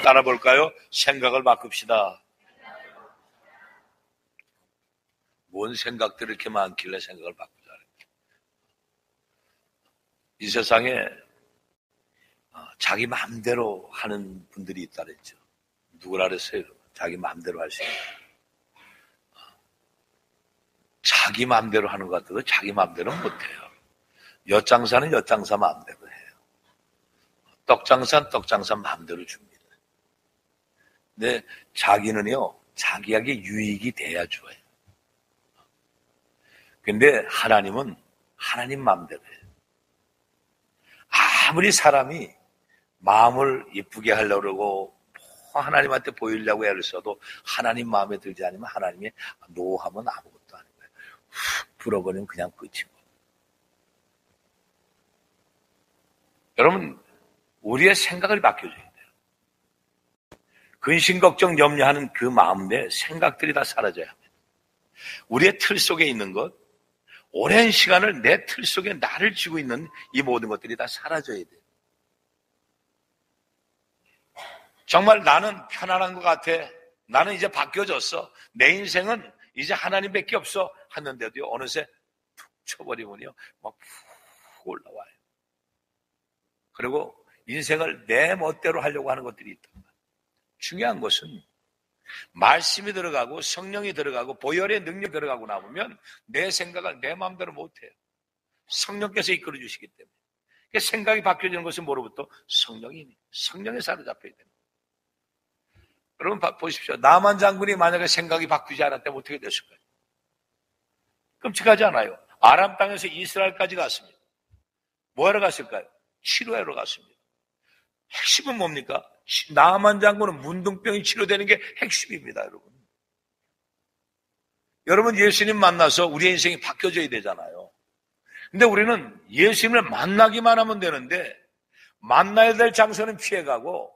따라 볼까요? 생각을 바꿉시다. 뭔 생각들이 이렇게 많길래 생각을 바꾸자. 이 세상에 자기 마음대로 하는 분들이 있다 그랬죠. 누구라 그랬어요? 자기 마음대로 할 수 있는. 자기 마음대로 하는 것 같아도 자기 마음대로는 못해요. 엿장사는 엿장사 마음대로 해요. 떡장사는 떡장사 마음대로 줍니다. 근데 자기는요, 자기에게 유익이 돼야 줘요. 근데 하나님은 하나님 마음대로 해요. 아무리 사람이 마음을 예쁘게 하려고 그러고 하나님한테 보이려고 애를 써도 하나님 마음에 들지 않으면 하나님이 노하면 아무것도 아닌 거예요. 훅 불어버리면 그냥 끝이고. 여러분, 우리의 생각을 바뀌어줘야 돼요. 근심, 걱정, 염려하는 그 마음 내 생각들이 다 사라져야 합니다. 우리의 틀 속에 있는 것, 오랜 시간을 내 틀 속에 나를 쥐고 있는 이 모든 것들이 다 사라져야 돼요. 정말 나는 편안한 것 같아. 나는 이제 바뀌어졌어. 내 인생은 이제 하나님밖에 없어. 하는데도요, 어느새 툭 쳐버리면요, 막 푹 올라와요. 그리고 인생을 내 멋대로 하려고 하는 것들이 있다. 중요한 것은 말씀이 들어가고 성령이 들어가고 보혈의 능력이 들어가고 나오면 내 생각을 내 마음대로 못해요. 성령께서 이끌어 주시기 때문에. 생각이 바뀌어지는 것은 뭐로부터? 성령에 사로잡혀야 됩니다. 여러분 보십시오. 나만 장군이 만약에 생각이 바뀌지 않았다면 어떻게 됐을까요? 끔찍하지 않아요. 아람 땅에서 이스라엘까지 갔습니다. 뭐하러 갔을까요? 치료하러 갔습니다. 핵심은 뭡니까? 나만 장군은 문둥병이 치료되는 게 핵심입니다, 여러분. 여러분 예수님 만나서 우리의 인생이 바뀌어져야 되잖아요. 근데 우리는 예수님을 만나기만 하면 되는데 만나야 될 장소는 피해가고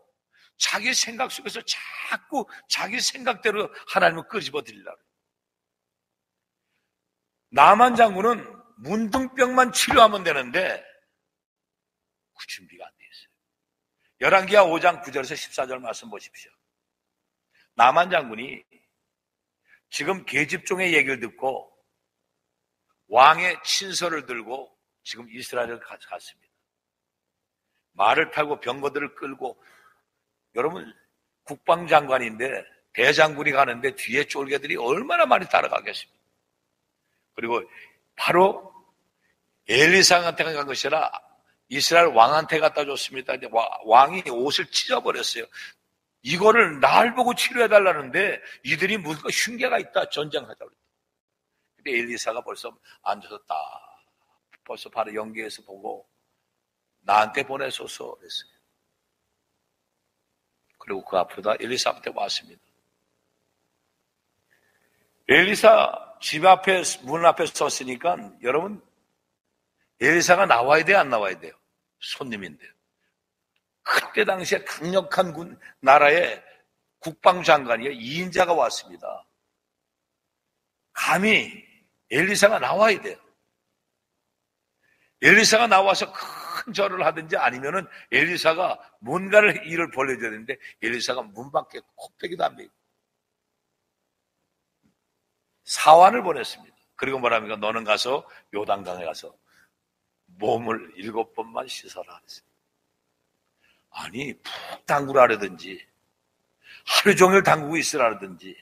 자기 생각 속에서 자꾸 자기 생각대로 하나님을 끄집어 드리려고 해요. 나만 장군은 문둥병만 치료하면 되는데 그 준비가 안 돼 있어요. 열왕기하 5장 9절에서 14절 말씀 보십시오. 나만 장군이 지금 계집종의 얘기를 듣고 왕의 친서를 들고 지금 이스라엘을 갔습니다. 말을 타고 병거들을 끌고, 여러분 국방장관인데 대장군이 가는데 뒤에 쫄개들이 얼마나 많이 따라가겠습니까? 그리고 바로 엘리사한테 간 것이 아니라 이스라엘 왕한테 갖다 줬습니다. 왕이 옷을 찢어버렸어요. 이거를 날 보고 치료해달라는데 이들이 뭔가 흉계가 있다, 전쟁하자고 그랬다. 근데 엘리사가 벌써 앉아서 딱 벌써 바로 연기해서 보고 나한테 보내소서 그랬어요. 그리고 그 앞으로 엘리사 앞에 왔습니다. 엘리사 집 앞에, 문 앞에 섰으니까 여러분 엘리사가 나와야 돼요, 안 나와야 돼요? 손님인데요. 그때 당시에 강력한 나라의 국방장관이요, 2인자가 왔습니다. 감히 엘리사가 나와야 돼요. 엘리사가 나와서 큰 절을 하든지 아니면은 엘리사가 뭔가를 일을 벌려줘야 되는데 엘리사가 문 밖에 콧대기도 안 베고 사환을 보냈습니다. 그리고 뭐랍니까? 너는 가서 요단강에 가서 몸을 7번만 씻어라 그랬어요. 아니 푹 담그라든지 하루 종일 담그고 있으라든지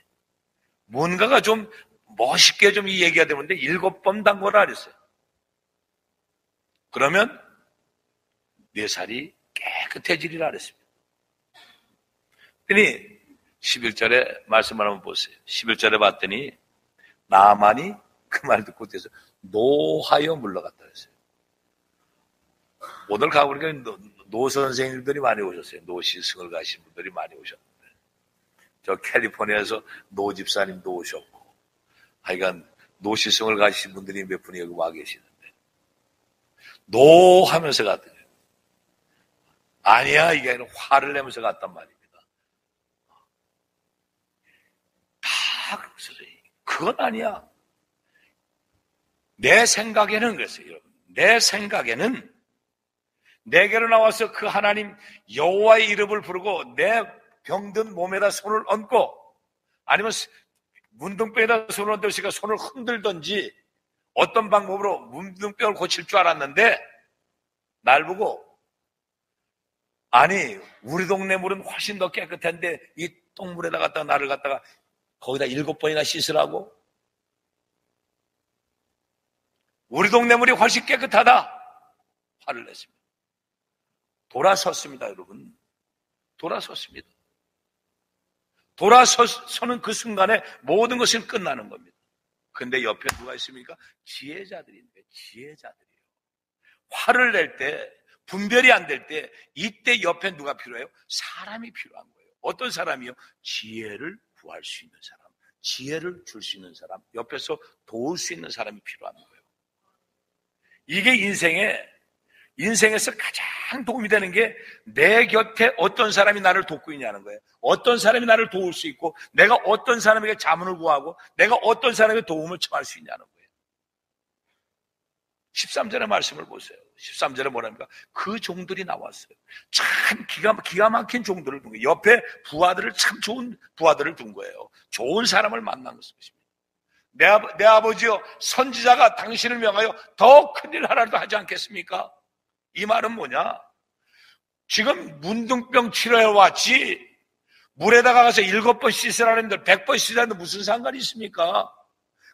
뭔가가 좀 멋있게 좀 이 얘기가 되는데 7번 담그라 그랬어요. 그러면 내 살이 깨끗해지리라 그랬습니다. 그러니 11절에 말씀을 한번 보세요. 11절에 봤더니 나만이 그 말 듣고 돼서 노하여 물러갔다 그랬어요. 오늘 가보니까 노 선생님들이 많이 오셨어요. 노 시승을 가신 분들이 많이 오셨는데 저 캘리포니아에서 노 집사님도 오셨고 하여간 노 시승을 가신 분들이 몇 분이 여기 와 계시는데 노 하면서 갔더니 아니야 이게 아니라 화를 내면서 갔단 말입니다. 다 그랬어요. 그건 아니야. 내 생각에는 그랬어요. 여러분. 내 생각에는 내게로 나와서 그 하나님 여호와의 이름을 부르고 내 병든 몸에다 손을 얹고, 아니면 문둥병에다 손을 얹으니까 손을 흔들든지 어떤 방법으로 문둥병을 고칠 줄 알았는데, 날 보고, 아니 우리 동네 물은 훨씬 더 깨끗한데 이 똥물에다 갖다가 나를 갖다가 거기다 7번이나 씻으라고? 우리 동네 물이 훨씬 깨끗하다. 화를 냈습니다. 돌아섰습니다. 여러분, 돌아섰습니다. 돌아서는 그 순간에 모든 것은 끝나는 겁니다. 근데 옆에 누가 있습니까? 지혜자들인데, 지혜자들이에요. 화를 낼 때, 분별이 안 될 때, 이때 옆에 누가 필요해요? 사람이 필요한 거예요. 어떤 사람이요? 지혜를 구할 수 있는 사람, 지혜를 줄 수 있는 사람, 옆에서 도울 수 있는 사람이 필요한 거예요. 이게 인생에서 가장 도움이 되는 게, 내 곁에 어떤 사람이 나를 돕고 있냐는 거예요. 어떤 사람이 나를 도울 수 있고, 내가 어떤 사람에게 자문을 구하고, 내가 어떤 사람에게 도움을 청할 수 있냐는 거예요. 13절의 말씀을 보세요. 13절에 뭐랍니까? 그 종들이 나왔어요. 참 기가 막힌 종들을 둔 거예요. 옆에 부하들을, 참 좋은 부하들을 둔 거예요. 좋은 사람을 만난 것입니다. 내 아버지여, 선지자가 당신을 명하여 더 큰일 하라도 하지 않겠습니까? 이 말은 뭐냐? 지금 문둥병 치료해 왔지, 물에다가 가서 7번 씻으라는데 100번 씻으라는데 무슨 상관이 있습니까?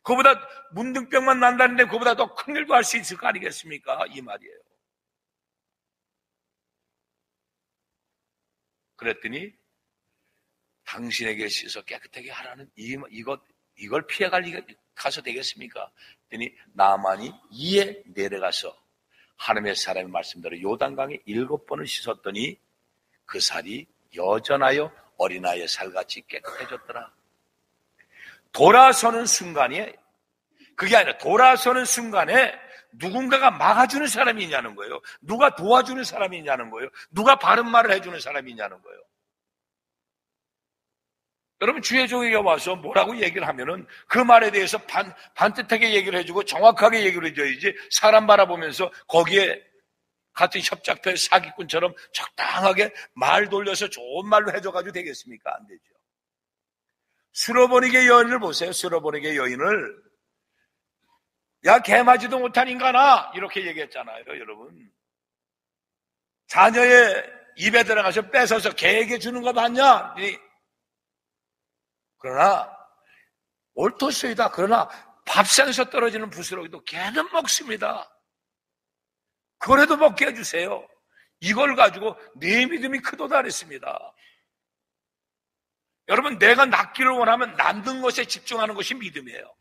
그보다 문둥병만 난다는데 그보다 더 큰일도 할 수 있을 거 아니겠습니까? 이 말이에요. 그랬더니 당신에게 씻어 깨끗하게 하라는 이걸 피해갈 리가 가서 되겠습니까? 그랬더니 나만이 이에 내려가서 하나님의 사람의 말씀대로 요단강에 7번을 씻었더니 그 살이 여전하여 어린아이의 살같이 깨끗해졌더라. 돌아서는 순간에, 그게 아니라 돌아서는 순간에 누군가가 막아주는 사람이 있냐는 거예요. 누가 도와주는 사람이 있냐는 거예요. 누가 바른 말을 해주는 사람이 있냐는 거예요. 여러분, 주의 종에게 와서 뭐라고 얘기를 하면은 그 말에 대해서 반듯하게 얘기를 해주고 정확하게 얘기를 해줘야지, 사람 바라보면서 거기에 같은 협작패 사기꾼처럼 적당하게 말 돌려서 좋은 말로 해줘가지고 되겠습니까? 안 되죠. 수로보니게 여인을 보세요. 수로보니게 여인을, 야 개맞지도 못한 인간아, 이렇게 얘기했잖아요. 여러분, 자녀의 입에 들어가서 뺏어서 개에게 주는 거 봤냐? 그러나 옳토소이다. 그러나 밥상에서 떨어지는 부스러기도 개는 먹습니다. 그래도 먹게 해주세요. 이걸 가지고 내 믿음이 크도다 그랬습니다. 여러분, 내가 낫기를 원하면 낫는 것에 집중하는 것이 믿음이에요.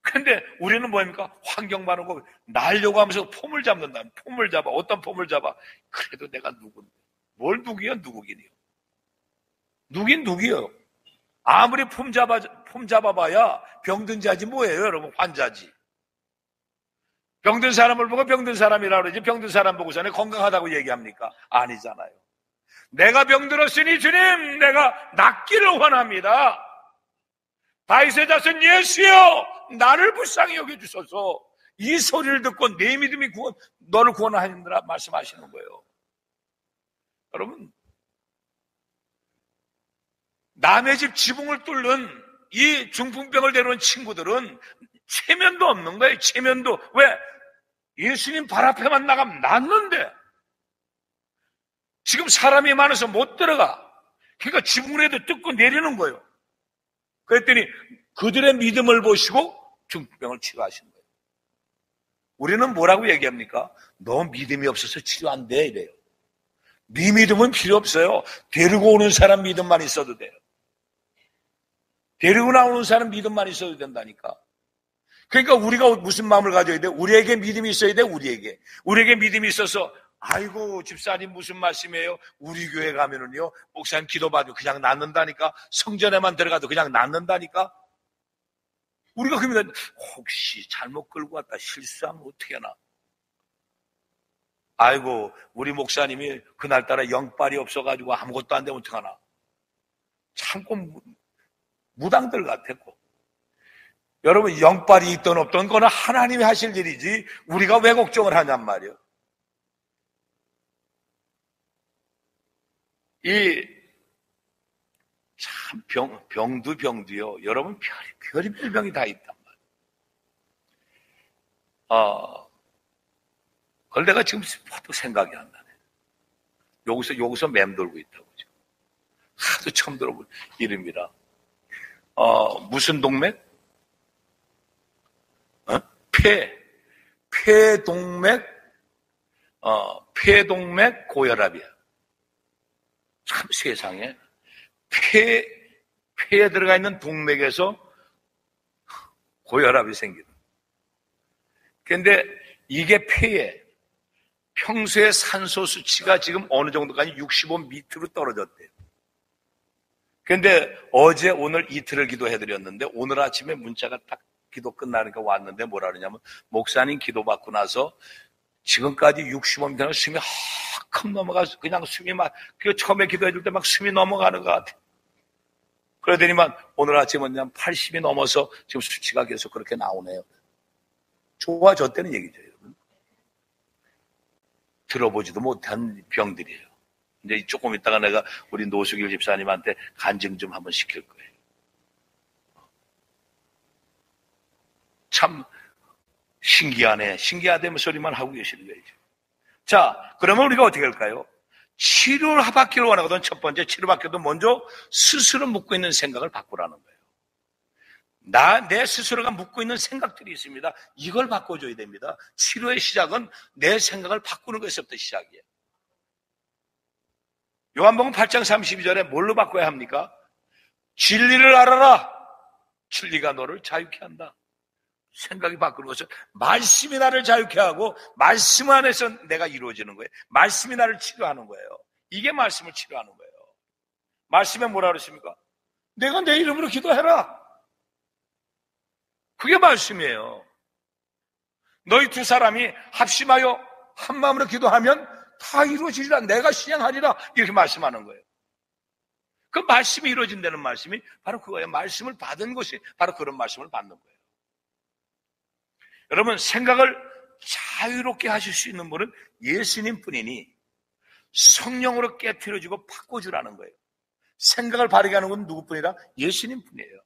그런데 우리는 뭐입니까? 환경 바르고 날려고 하면서 폼을 잡는다. 폼을 잡아. 어떤 폼을 잡아? 그래도 내가 누군데? 뭘 누구야? 누구긴요. 누긴 누구요? 아무리 폼 잡아봐야 병든 자지 뭐예요, 여러분? 환자지. 병든 사람을 보고 병든 사람이라고 그러지, 병든 사람 보고서는 건강하다고 얘기합니까? 아니잖아요. 내가 병들었으니 주님, 내가 낫기를 원합니다. 다윗의 자손 예수여, 나를 불쌍히 여겨주소서. 이 소리를 듣고 내 믿음이 너를 구원하느라 말씀하시는 거예요. 여러분, 남의 집 지붕을 뚫는 이 중풍병을 데려온 친구들은 체면도 없는 거예요. 체면도. 왜? 예수님 발 앞에만 나가면 낫는데 지금 사람이 많아서 못 들어가. 그러니까 지붕이라도 뜯고 내리는 거예요. 그랬더니 그들의 믿음을 보시고 중풍병을 치료하시는 거예요. 우리는 뭐라고 얘기합니까? 너 믿음이 없어서 치료 안 돼, 이래요. 네 믿음은 필요 없어요. 데리고 오는 사람 믿음만 있어도 돼요. 데리고 나오는 사람 믿음만 있어도 된다니까. 그러니까 우리가 무슨 마음을 가져야 돼? 우리에게 믿음이 있어야 돼, 우리에게 믿음이 있어서, 아이고, 집사님 무슨 말씀이에요? 우리 교회 가면은요, 목사님 기도받으면 그냥 낫는다니까? 성전에만 들어가도 그냥 낫는다니까? 우리가 그러면, 혹시 잘못 끌고 왔다 실수하면 어떻게 하나? 아이고, 우리 목사님이 그날따라 영빨이 없어가지고 아무것도 안 되면 어떡하나? 참고 무당들 같았고. 여러분, 영빨이 있던 없던 거는 하나님이 하실 일이지 우리가 왜 걱정을 하냔 말이에요. 이 참 병도요. 여러분 별의별 병이 다 있단 말이에요. 그걸 내가 지금 또 생각이 안 나네. 여기서 맴돌고 있다고. 지금. 하도 처음 들어본 이름이라. 무슨 동맥? 폐동맥 고혈압이야. 참 세상에. 폐에 들어가 있는 동맥에서 고혈압이 생기는. 그런데 이게 폐에 평소에 산소 수치가 지금 어느 정도까지 65 밑으로 떨어졌대요. 그런데 어제 오늘 이틀을 기도해드렸는데 오늘 아침에 문자가 딱 기도 끝나니까 왔는데 뭐라 그러냐면 목사님 기도 받고 나서 지금까지 65m는 숨이 헉 넘어가서 그냥 숨이 막 그 처음에 기도해줄 때 막 숨이 넘어가는 것 같아. 그러더니만 오늘 아침은 그냥 80이 넘어서 지금 수치가 계속 그렇게 나오네요. 좋아졌다는 얘기죠, 여러분. 들어보지도 못한 병들이에요. 이제 조금 있다가 내가 우리 노수길 집사님한테 간증 좀 한번 시킬 거예요. 참 신기하네. 신기하다는 소리만 하고 계시는 거예요. 자, 그러면 우리가 어떻게 할까요? 치료를 받기를 원하거든. 첫 번째 치료받기도 먼저 스스로 묻고 있는 생각을 바꾸라는 거예요. 내 스스로가 묻고 있는 생각들이 있습니다. 이걸 바꿔줘야 됩니다. 치료의 시작은 내 생각을 바꾸는 것에서부터 시작이에요. 요한복음 8장 32절에 뭘로 바꿔야 합니까? 진리를 알아라. 진리가 너를 자유케 한다. 생각이 바꾸는 것은 말씀이 나를 자유케 하고 말씀 안에서 내가 이루어지는 거예요. 말씀이 나를 치료하는 거예요. 이게 말씀을 치료하는 거예요. 말씀에 뭐라 그랬습니까? 내가 내 이름으로 기도해라. 그게 말씀이에요. 너희 두 사람이 합심하여 한 마음으로 기도하면 다 이루어지리라. 내가 시행하리라. 이렇게 말씀하는 거예요. 그 말씀이 이루어진다는 말씀이 바로 그거예요. 말씀을 받은 것이 바로 그런 말씀을 받는 거예요. 여러분, 생각을 자유롭게 하실 수 있는 분은 예수님 뿐이니 성령으로 깨트려주고 바꿔주라는 거예요. 생각을 바르게 하는 건 누구뿐이라? 예수님 뿐이에요.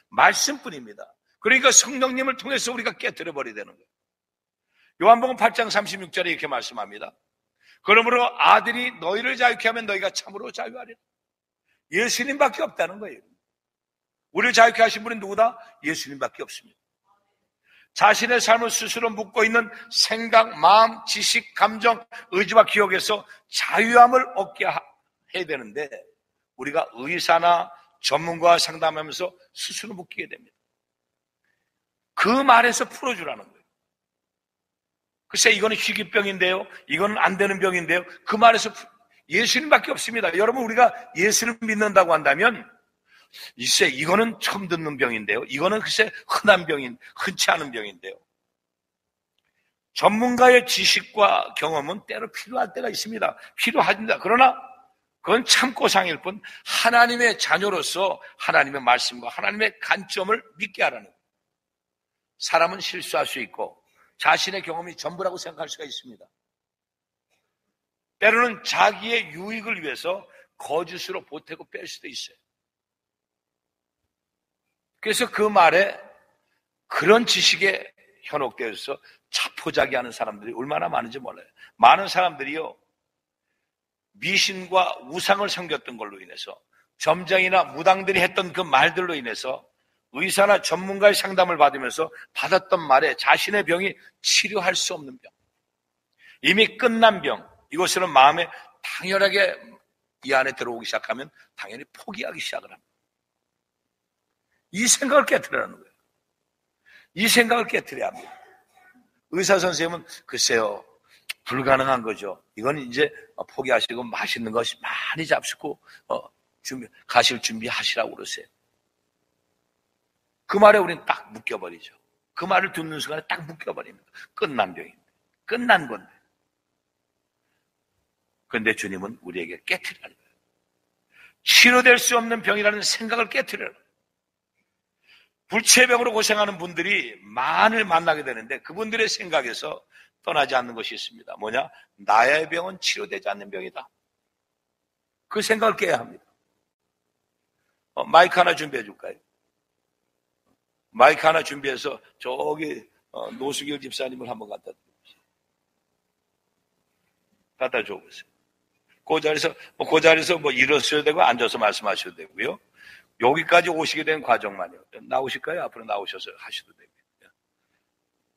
말씀뿐입니다. 그러니까 성령님을 통해서 우리가 깨트려버려야 되는 거예요. 요한복음 8장 36절에 이렇게 말씀합니다. 그러므로 아들이 너희를 자유케 하면 너희가 참으로 자유하리라. 예수님밖에 없다는 거예요. 우리를 자유케 하신 분은 누구다? 예수님밖에 없습니다. 자신의 삶을 스스로 묻고 있는 생각, 마음, 지식, 감정, 의지와 기억에서 자유함을 얻게 해야 되는데 우리가 의사나 전문가와 상담하면서 스스로 묻게 됩니다. 그 말에서 풀어주라는 거예요. 글쎄 이거는 희귀병인데요, 이거는 안 되는 병인데요, 그 말에서 예수님밖에 없습니다. 여러분, 우리가 예수를 믿는다고 한다면 글쎄 이거는 처음 듣는 병인데요, 이거는 글쎄 흔치 않은 병인데요, 전문가의 지식과 경험은 때로 필요할 때가 있습니다. 필요합니다. 그러나 그건 참고상일 뿐 하나님의 자녀로서 하나님의 말씀과 하나님의 관점을 믿게 하라는 거예요. 사람은 실수할 수 있고 자신의 경험이 전부라고 생각할 수가 있습니다. 때로는 자기의 유익을 위해서 거짓으로 보태고 뺄 수도 있어요. 그래서 그 말에 그런 지식에 현혹되어서 자포자기하는 사람들이 얼마나 많은지 몰라요. 많은 사람들이요, 미신과 우상을 섬겼던 걸로 인해서, 점장이나 무당들이 했던 그 말들로 인해서 의사나 전문가의 상담을 받으면서 받았던 말에 자신의 병이 치료할 수 없는 병, 이미 끝난 병, 이것은 마음에 당연하게 이 안에 들어오기 시작하면 당연히 포기하기 시작을 합니다. 이 생각을 깨트리라는 거예요. 이 생각을 깨트려야 합니다. 의사 선생님은 글쎄요, 불가능한 거죠. 이건 이제 포기하시고 맛있는 것이 많이 잡수고 가실 준비하시라고 그러세요. 그 말에 우리는 딱 묶여버리죠. 그 말을 듣는 순간에 딱 묶여버립니다. 끝난 병인데, 끝난 건데. 그런데 주님은 우리에게 깨트리라는 거예요. 치료될 수 없는 병이라는 생각을 깨트리라는 거예요. 불치병으로 고생하는 분들이 많이 만나게 되는데 그분들의 생각에서 떠나지 않는 것이 있습니다. 뭐냐? 나의 병은 치료되지 않는 병이다. 그 생각을 깨야 합니다. 마이크 하나 준비해 줄까요? 마이크 하나 준비해서 저기 노수길 집사님을 한번 갖다 줘보세요. 그 자리에서 뭐 일어서셔도 되고 앉아서 말씀하셔도 되고요. 여기까지 오시게 된 과정만요. 나오실까요? 앞으로 나오셔서 하셔도 되고요.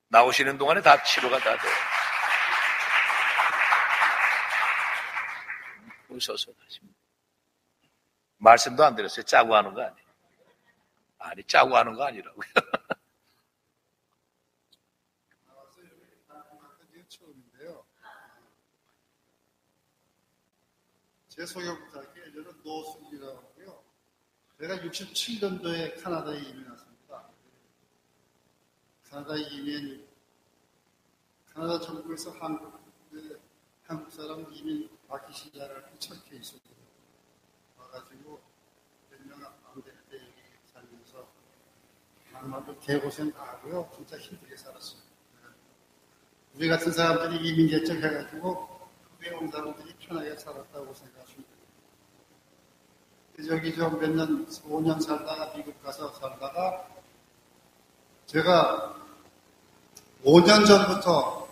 나오시는 동안에 다 치료가 다 돼요. 서서 하십니다. 말씀도 안 드렸어요. 짜고 하는 거 아니에요. 아니, 짜고 하는 거 아니라고요. 처음인데요. 제 소개부터 할게요. 저는 노숙이라고 하고요. 제가 67년도에 카나다에 이민 왔습니다. 카나다에 이민, 카나다 정부에서 한국 사람 이민 받기 시작을 첫 케이스로 와가지고 몇 명 안 될 때 여기 살면서 정말로 개고생 다 하고요. 진짜 힘들게 살았어요. 우리 같은 사람들이 이민 결정해가지고 외국 사람들이 편하게 살았다고 생각하시면 돼요. 저기 좀 몇 년, 5년 살다가 미국 가서 살다가 제가 5년 전부터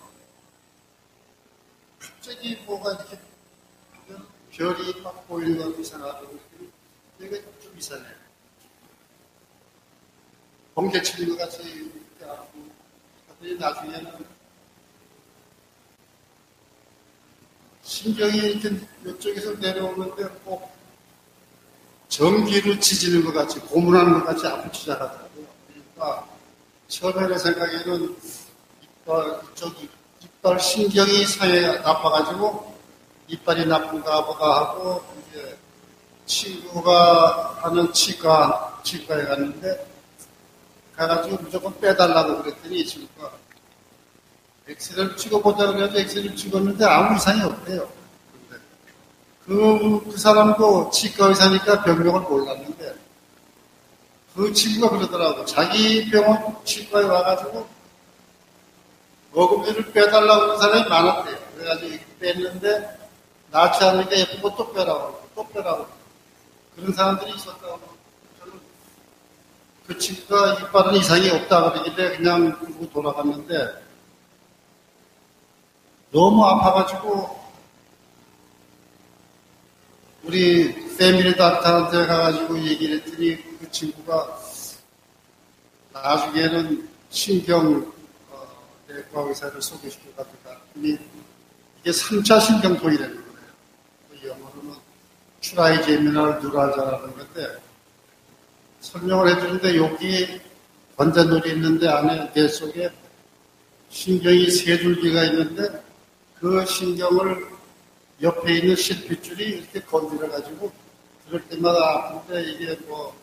갑자기 뭐가 이렇게 별이 막 보이는 것 이상하고 이게 좀 이상해요. 번개 치는 것 같이 이렇게 하고 나중에는 신경이 이렇게 이쪽에서 내려오는데 꼭 전기로 지지는 것 같이 고문하는 것 같이 아프기 시작하더라고요. 그러니까 처음에 생각에는 이빨 신경이 상에 나빠가지고 이빨이 나쁜가 보다 하고 이제 친구가 하는 치과에 갔는데 가가지고 무조건 빼달라고 그랬더니 친구가 엑스레이를 찍어보자 그래서 엑스레이를 찍었는데 아무 이상이 없대요. 그 사람도 치과 의사니까 병명을 몰랐는데 그 친구가 그러더라고. 자기 병원 치과에 와가지고 먹음료를 빼달라고 하는 사람이 많았대요. 그래가지고 뺐는데 낫지 않으니까 예쁜 거 또 빼라고 또 빼라고 그런 사람들이 있었다고. 저는 그 친구가 이빨은 이상이 없다 그러길래 그냥 그러고 돌아갔는데 너무 아파가지고 우리 패밀리 닥터한테 가가지고 얘기를 했더니 그 친구가 나중에는 신경 내과 의사를 소개시켜가지고 이게 3차 신경통이라는 거예요. 영어로는 트라이제미널 뉴랄자라는 건데 설명을 해주는데 여기 관자놀이 있는데 안에 뇌 속에 신경이 3줄기가 있는데 그 신경을 옆에 있는 실핏줄이 이렇게 건드려가지고 그럴 때마다 아픈데 이게 뭐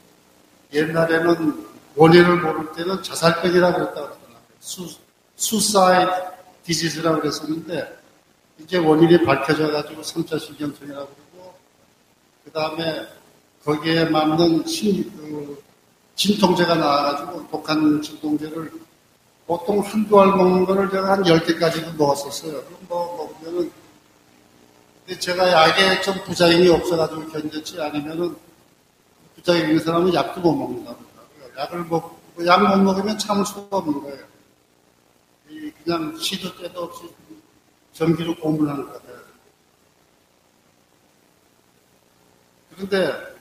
옛날에는 원인을 모를 때는 자살병이라고 그랬다고 그러더라고요. 수사이드 디지즈라고 그랬었는데 이제 원인이 밝혀져가지고 3차 신경통이라고 그러고 그 다음에 거기에 맞는 진통제가 나와가지고 독한 진통제를 보통 한두 알 먹는 거를 제가 한 10개까지도 넣었었어요. 그럼 먹으면은 근데 제가 약에 좀 부작용이 없어가지고 견뎠지 아니면은 부작용이 있는 사람은 약도 못 먹는다고 하더라고요. 약 못 먹으면 참을 수가 없는 거예요. 그냥 시도 때도 없이 전기로 고문하는 것 같아요. 그런데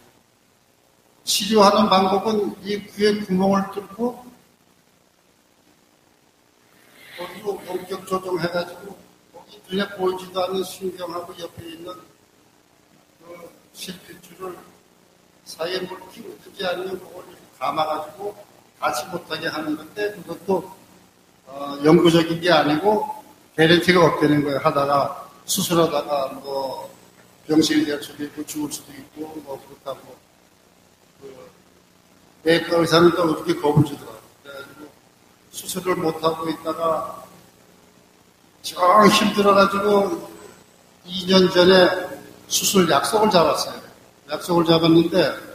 치료하는 방법은 이 귀에 구멍을 뚫고 거기로 공격 조정해가지고 거기 눈에 보이지도 않는 신경하고 옆에 있는 그 실핏줄을 사이에 뭘 끼우든지 아니면 그걸 감아가지고 같이 못하게 하는 건데 그것도 영구적인 게 아니고 개런티가 없다는 거예요. 하다가 수술하다가 뭐 병실이 될 수도 있고 죽을 수도 있고 뭐 그렇다고 내과 의사는 또 어떻게 겁을 주더라고요. 그래가지고 수술을 못하고 있다가 정 힘들어가지고 2년 전에 수술 약속을 잡았어요. 약속을 잡았는데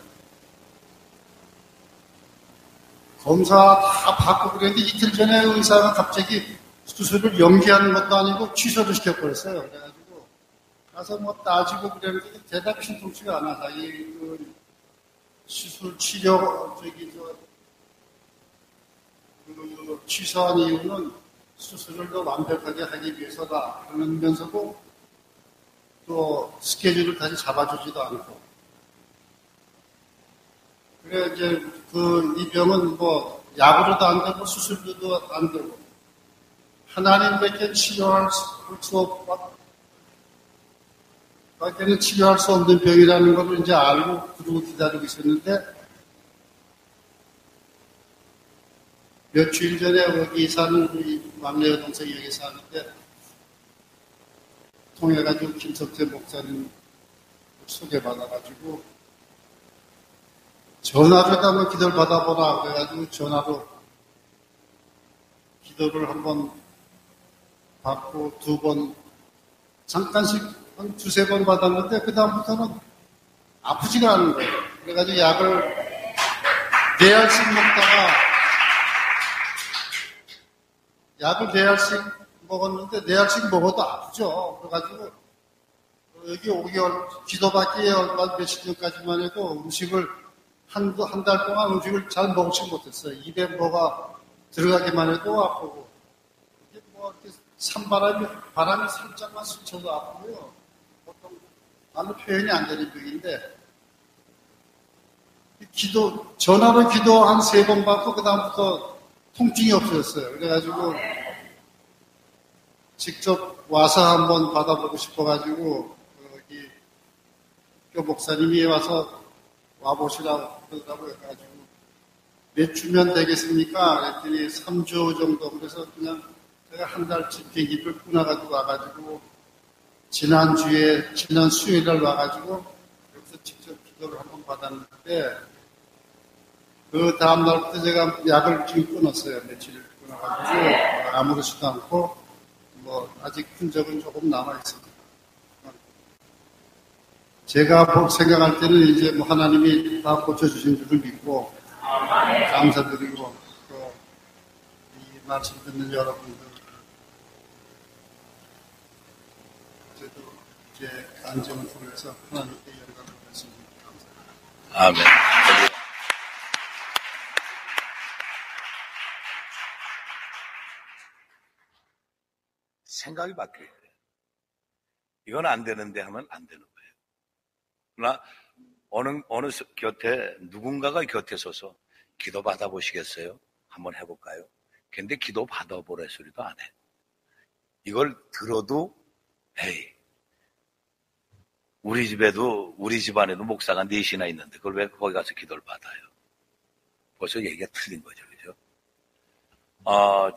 검사 다 받고 그랬는데 이틀 전에 의사가 갑자기 수술을 연기하는 것도 아니고 취소를 시켜버렸어요. 그래가지고 가서 뭐 따지고 그랬는데 대답이 신통치가 않아. 자기 그 시술 치료 그 취소한 이유는 수술을 더 완벽하게 하기 위해서다. 그러면서도 또 스케줄을 다시 잡아주지도 않고. 그래 이제 이 병은 뭐 약으로도 안 되고 수술로도 안 되고 하나님밖에 치료할 수 없고 밖에는 치료할 수 없는 병이라는 걸 이제 알고 그러고 기다리고 있었는데 며칠 전에 여기 사는 우리 막내 여동생이 여기 사는데 통해가지고 김석재 목사님 소개받아가지고 전화로도 한번 기도를 받아보라 그래가지고 전화로 기도를 한번 받고 2번 잠깐씩 한 2-3번 받았는데 그 다음부터는 아프지가 않은 거예요. 그래가지고 약을 4알씩 먹다가 약을 4알씩 먹었는데 4알씩 먹어도 아프죠. 그래가지고 여기 5개월 기도받기 얼마 며칠 전까지만 해도 음식을 한 달 동안 음식을 잘 먹지 못했어요. 입에 뭐가 들어가기만 해도 아프고 이게 뭐 이렇게 바람이 살짝만 스쳐도 아프고요. 보통 말로 표현이 안 되는 병인데 전화로 기도 한 3번 받고 그 다음부터 통증이 없어졌어요. 그래가지고 직접 와서 한번 받아보고 싶어가지고 여기 교 목사님이 와서 와보시라고 그러더라고 해가지고 몇 주면 되겠습니까? 그랬더니 3주 정도. 그래서 그냥 제가 한 달쯤 비행기를 끊어가지고 와가지고 지난 수요일날 와가지고 여기서 직접 기도를 한번 받았는데 그 다음날부터 제가 약을 지금 끊었어요. 며칠 끊어가지고 아무렇지도 않고 뭐 아직 흔적은 조금 남아있습니다. 제가 생각할 때는 이제 뭐 하나님이 다 고쳐주신 줄을 믿고 감사드리고 또 이 말씀 듣는 여러분들 저도 제 안정을 통해서 하나님께 영광을 드렸습니다. 감사합니다. 아멘. 생각이 바뀌어야 돼요. 이건 안 되는데 하면 안 되는 거예요. 그러나 어느 곁에 누군가가 곁에 서서 기도 받아보시겠어요? 한번 해볼까요? 근데 기도 받아보래 소리도 안 해. 이걸 들어도 에이 우리 집안에도 목사가 4이나 있는데 그걸 왜 거기 가서 기도를 받아요? 벌써 얘기가 틀린 거죠. 그죠?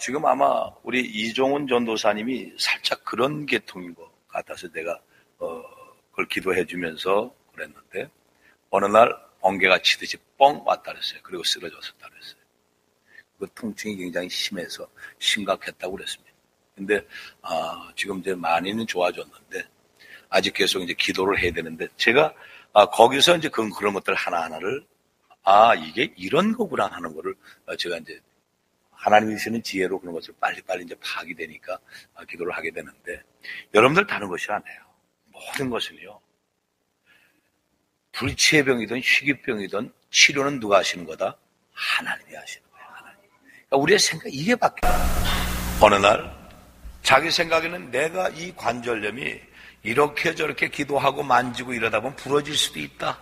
지금 아마 우리 이종훈 전도사님이 살짝 그런 계통인 것 같아서 내가 그걸 기도해 주면서 그랬는데 어느 날 번개가 치듯이 뻥 왔다 그랬어요. 그리고 쓰러졌었다 그랬어요. 그 통증이 굉장히 심해서 심각했다고 그랬습니다. 근데 지금 이제 많이는 좋아졌는데 아직 계속 이제 기도를 해야 되는데 제가 거기서 이제 그런 것들 하나하나를 이게 이런 거구나 하는 거를 제가 이제 하나님이 주시는 지혜로 그런 것을 빨리빨리 이제 파악이 되니까 기도를 하게 되는데 여러분들 다른 것이 아니에요. 모든 것은요. 불치의 병이든 희귀병이든 치료는 누가 하시는 거다? 하나님이 하시는 거예요. 하나님. 그러니까 우리의 생각 이게 바뀌어요. 어느 날 자기 생각에는 내가 이 관절염이 이렇게 저렇게 기도하고 만지고 이러다 보면 부러질 수도 있다.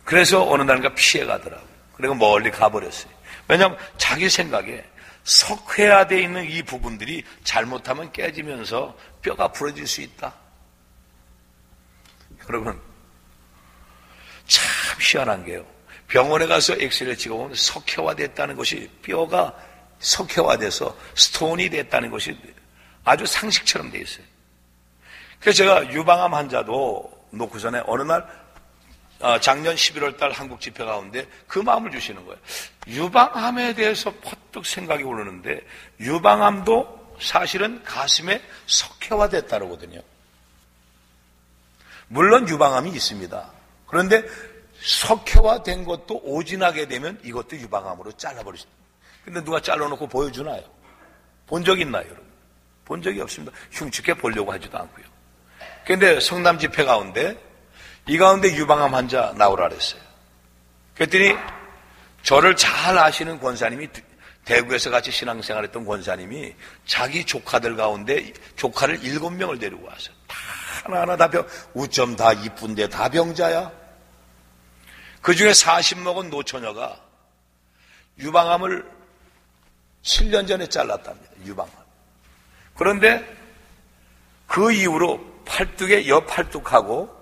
그래서 어느 날인가 피해가더라고요. 그리고 멀리 가버렸어요. 왜냐하면 자기 생각에 석회화되어 있는 이 부분들이 잘못하면 깨지면서 뼈가 부러질 수 있다. 여러분 참 희한한 게요. 병원에 가서 엑스레이 찍어보면 석회화됐다는 것이 뼈가 석회화돼서 스톤이 됐다는 것이 아주 상식처럼 돼 있어요. 그래서 제가 유방암 환자도 놓고서는 어느 날 작년 11월 달 한국 집회 가운데 그 마음을 주시는 거예요. 유방암에 대해서 퍼뜩 생각이 오르는데 유방암도 사실은 가슴에 석회화됐다고 하거든요. 물론 유방암이 있습니다. 그런데 석회화된 것도 오진하게 되면 이것도 유방암으로 잘라버리십니다. 근데 누가 잘라놓고 보여주나요? 본 적 있나요, 여러분? 본 적이 없습니다. 흉측해 보려고 하지도 않고요. 그런데 성남 집회 가운데 이 가운데 유방암 환자 나오라 그랬어요. 그랬더니 저를 잘 아시는 권사님이 대구에서 같이 신앙생활했던 권사님이 자기 조카들 가운데 조카를 7명을 데리고 와서 다 하나하나 다 우점 다 이쁜데 다 병자야. 그 중에 40 먹은 노처녀가 유방암을 7년 전에 잘랐답니다. 유방암. 그런데 그 이후로 팔뚝에 옆팔뚝하고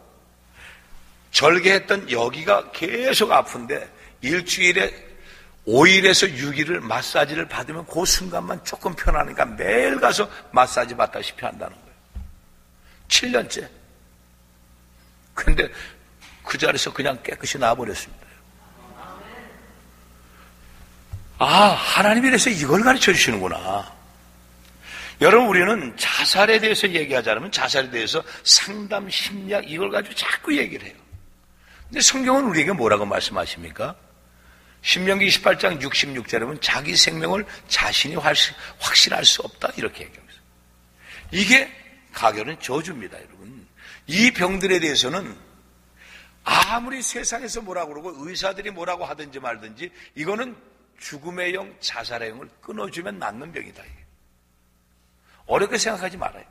절개했던 여기가 계속 아픈데 일주일에 5일에서 6일을 마사지를 받으면 그 순간만 조금 편하니까 매일 가서 마사지 받다시피 한다는 거예요. 7년째. 그런데 그 자리에서 그냥 깨끗이 나와버렸습니다. 하나님이 그래서 이걸 가르쳐 주시는구나. 여러분, 우리는 자살에 대해서 얘기하자면 자살에 대해서 상담, 심리학 이걸 가지고 자꾸 얘기를 해요. 근데 성경은 우리에게 뭐라고 말씀하십니까? 신명기 28장 66절에 보면 자기 생명을 자신이 확신할 수 없다 이렇게 얘기하고 있어요. 이게 가결은 저주입니다, 여러분. 이 병들에 대해서는 아무리 세상에서 뭐라고 그러고 의사들이 뭐라고 하든지 말든지 이거는 죽음의 영, 자살의 영을 끊어주면 낫는 병이다. 이게. 어렵게 생각하지 말아요.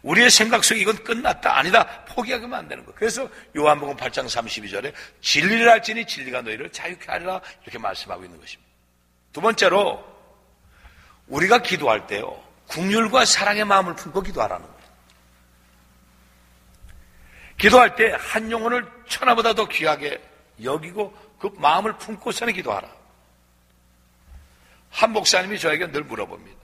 우리의 생각 속에 이건 끝났다. 아니다. 포기하면 안 되는 거예요. 그래서 요한복음 8장 32절에 진리를 알지니 진리가 너희를 자유케 하리라 이렇게 말씀하고 있는 것입니다. 두 번째로 우리가 기도할 때요. 긍휼과 사랑의 마음을 품고 기도하라는 거예요. 기도할 때 한 영혼을 천하보다 더 귀하게 여기고 그 마음을 품고서는 기도하라. 한 목사님이 저에게 늘 물어봅니다.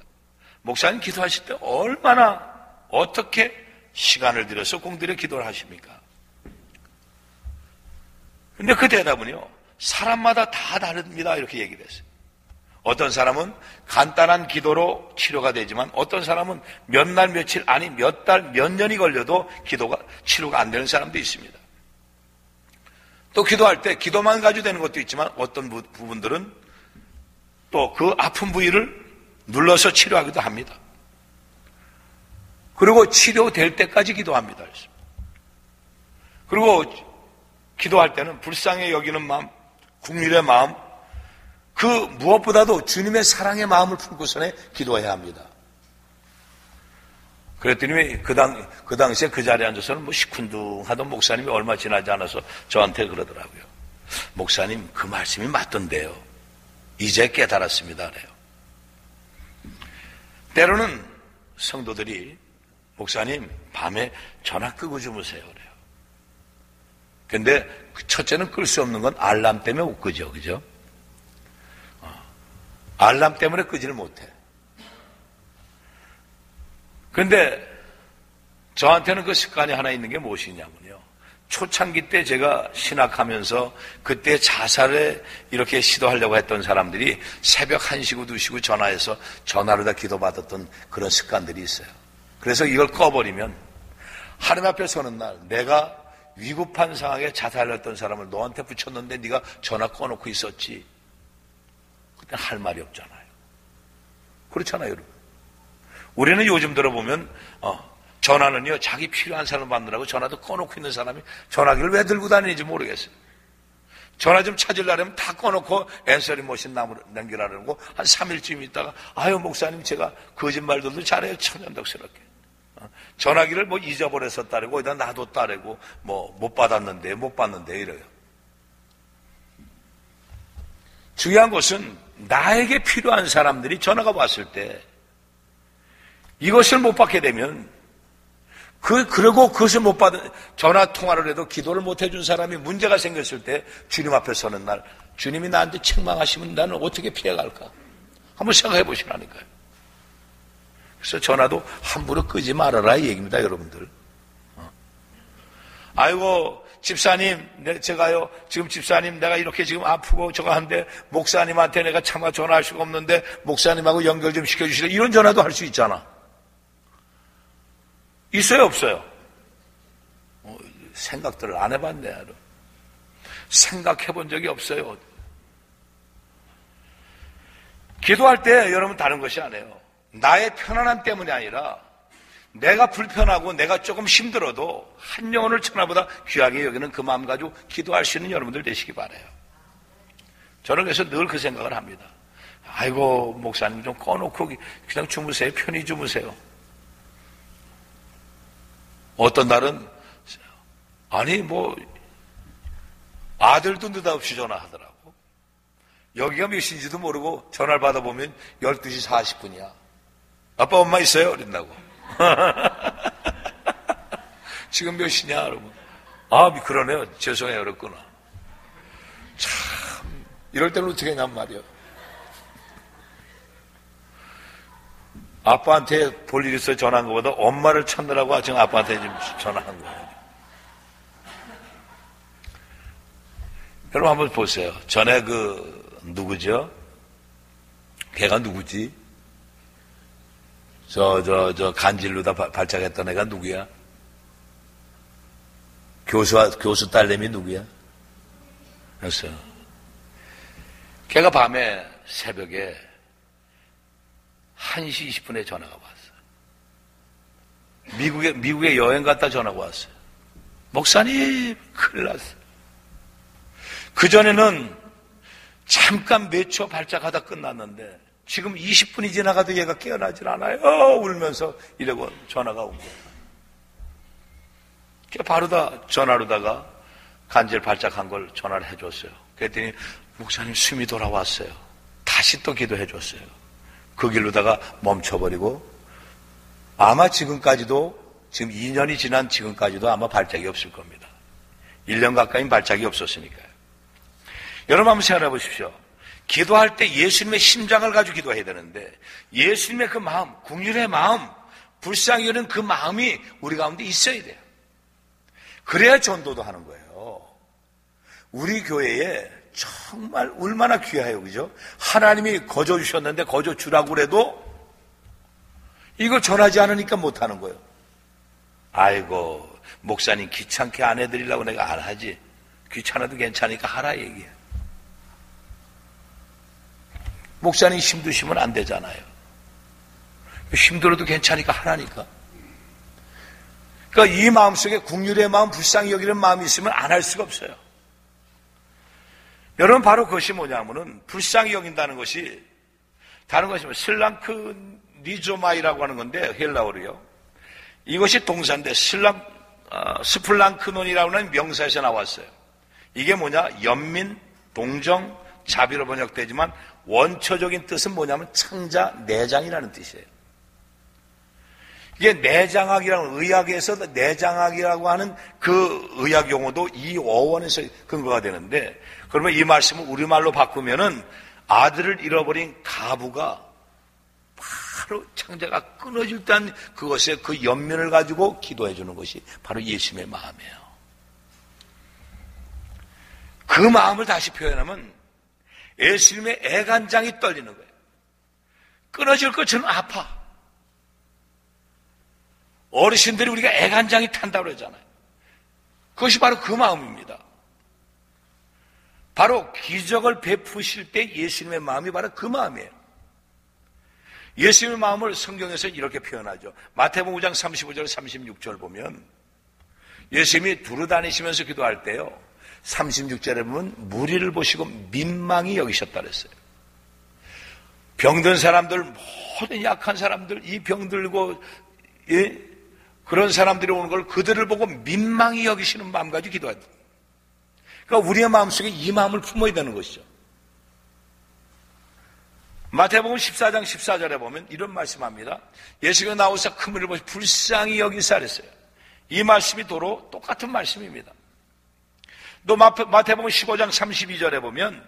목사님 기도하실 때 얼마나 어떻게 시간을 들여서 공들여 기도를 하십니까? 근데 그 대답은요, 사람마다 다 다릅니다. 이렇게 얘기를 했어요. 어떤 사람은 간단한 기도로 치료가 되지만 어떤 사람은 몇 날, 며칠, 아니 몇 달, 몇 년이 걸려도 치료가 안 되는 사람도 있습니다. 또 기도할 때 기도만 가지고 되는 것도 있지만 어떤 부분들은 또 그 아픈 부위를 눌러서 치료하기도 합니다. 그리고 치료될 때까지 기도합니다. 그리고 기도할 때는 불쌍히 여기는 마음, 긍휼의 마음, 그 무엇보다도 주님의 사랑의 마음을 품고서는 기도해야 합니다. 그랬더니 그 당시에 그 자리에 앉아서는 시큰둥하던 목사님이 얼마 지나지 않아서 저한테 그러더라고요. 목사님 그 말씀이 맞던데요. 이제 깨달았습니다. 그래요. 때로는 성도들이 목사님 밤에 전화 끄고 주무세요. 그래요. 근데 첫째는 끌 수 없는 건 알람 때문에 못 끄죠. 그죠? 알람 때문에 끄지를 못해. 근데 저한테는 그 습관이 하나 있는 게 무엇이냐면요. 초창기 때 제가 신학하면서 그때 자살에 이렇게 시도하려고 했던 사람들이 새벽 1시고 2시고 전화해서 전화로 다 기도받았던 그런 습관들이 있어요. 그래서 이걸 꺼버리면 하나님 앞에 서는 날 내가 위급한 상황에 자살했던 사람을 너한테 붙였는데 네가 전화 꺼놓고 있었지. 그때 할 말이 없잖아요. 그렇잖아요, 여러분. 우리는 요즘 들어보면 전화는요 자기 필요한 사람 받느라고 전화도 꺼놓고 있는 사람이 전화기를 왜 들고 다니는지 모르겠어요. 전화 좀 찾으려면 다 꺼놓고 앤서링 머신 남기라고 한 3일쯤 있다가 아유 목사님 제가 거짓말들도 잘해요 천연덕스럽게 전화기를 잊어버렸었다라고 거기다 놔뒀다라고 못 받았는데 이래요. 중요한 것은 나에게 필요한 사람들이 전화가 왔을 때 이것을 못 받게 되면 그리고 그것을 못 받은 전화 통화를 해도 기도를 못 해준 사람이 문제가 생겼을 때 주님 앞에 서는 날 주님이 나한테 책망하시면 나는 어떻게 피해갈까? 한번 생각해 보시라니까요. 그래서 전화도 함부로 끄지 말아라 이 얘기입니다, 여러분들. 아이고 집사님, 제가요 지금 집사님 내가 이렇게 지금 아프고 저거 한데 목사님한테 내가 차마 전화할 수가 없는데 목사님하고 연결 좀 시켜주시래. 이런 전화도 할 수 있잖아. 있어요, 없어요? 생각들을 안 해봤네. 생각해 본 적이 없어요. 기도할 때 여러분 다른 것이 아니에요. 나의 편안함 때문이 아니라 내가 불편하고 내가 조금 힘들어도 한 영혼을 천하보다 귀하게 여기는 그 마음 가지고 기도할 수 있는 여러분들 되시기 바라요. 저는 그래서 늘 그 생각을 합니다. 아이고, 목사님 좀 꺼놓고 그냥 주무세요. 편히 주무세요. 어떤 날은 아니 아들도 느닷없이 전화하더라고. 여기가 몇 시인지도 모르고 전화를 받아보면 12시 40분이야. 아빠 엄마 있어요? 그런다고. 지금 몇 시냐? 그러면 그러네요. 죄송해요. 그랬구나. 참 이럴 때는 어떻게 했냔 말이야. 아빠한테 볼 일 있어 전화한 것보다 엄마를 찾느라고 지금 아빠한테 지금 전화한 거예요. 여러분 한번 보세요. 전에 누구죠? 걔가 누구지? 간질로다 발작했던 애가 누구야? 교수 딸내미 누구야? 그래서 걔가 밤에 새벽에 1시 20분에 전화가 왔어요. 미국에 여행 갔다 전화가 왔어요. 목사님, 큰일 났어요. 그전에는 잠깐 몇 초 발작하다 끝났는데 지금 20분이 지나가도 얘가 깨어나질 않아요. 울면서 이러고 전화가 온 거예요. 바로 다 전화로다가 간질 발작한 걸 전화를 해줬어요. 그랬더니 목사님 숨이 돌아왔어요. 다시 또 기도해 줬어요. 그 길로다가 멈춰버리고 아마 지금까지도 지금 2년이 지난 지금까지도 아마 발작이 없을 겁니다. 1년 가까이 발작이 없었으니까요. 여러분 한번 생각해 보십시오. 기도할 때 예수님의 심장을 가지고 기도해야 되는데 예수님의 그 마음, 긍휼의 마음, 불쌍히 여는 그 마음이 우리 가운데 있어야 돼요. 그래야 전도도 하는 거예요. 우리 교회에 정말 얼마나 귀해요, 그죠? 하나님이 거저 주셨는데 거저 주라고 그래도 이거 전하지 않으니까 못하는 거예요. 아이고, 목사님 귀찮게 안 해드리려고 내가 안 하지. 귀찮아도 괜찮으니까 하라 얘기해. 목사님 힘드시면 안 되잖아요. 힘들어도 괜찮으니까 하라니까. 그러니까 이 마음속에 긍휼의 마음, 불쌍히 여기는 마음이 있으면 안 할 수가 없어요. 여러분 바로 그것이 뭐냐면은 불쌍히 여긴다는 것이 다른 것이 뭐 슬랑크 니조마이라고 하는 건데 헬라어로요. 이것이 동사인데 스플랑크논이라고 하는 명사에서 나왔어요. 이게 뭐냐? 연민, 동정, 자비로 번역되지만 원초적인 뜻은 뭐냐면 창자, 내장이라는 뜻이에요. 이게 내장학이라는 의학에서 내장학이라고 하는 그 의학 용어도 이 어원에서 근거가 되는데 그러면 이 말씀을 우리말로 바꾸면은 아들을 잃어버린 가부가 바로 창자가 끊어질 때 그것에 그 연민을 가지고 기도해 주는 것이 바로 예수님의 마음이에요. 그 마음을 다시 표현하면 예수님의 애간장이 떨리는 거예요. 끊어질 것처럼 아파. 어르신들이 우리가 애간장이 탄다고 그러잖아요. 그것이 바로 그 마음입니다. 바로 기적을 베푸실 때 예수님의 마음이 바로 그 마음이에요. 예수님의 마음을 성경에서 이렇게 표현하죠. 마태복음 5장 35절 36절 보면 예수님이 두루다니시면서 기도할 때요. 36절에 보면 무리를 보시고 민망히 여기셨다 그랬어요. 병든 사람들, 모든 약한 사람들, 이 병들고 그런 사람들이 오는 걸 그들을 보고 민망히 여기시는 마음 가지고 기도해야 돼요. 그러니까 우리의 마음속에 이 마음을 품어야 되는 것이죠. 마태복음 14장 14절에 보면 이런 말씀합니다. 예수가 나오사 큰 물을 보시 불쌍히 여기사 그랬어요. 이 말씀이 도로 똑같은 말씀입니다. 또 마태복음 15장 32절에 보면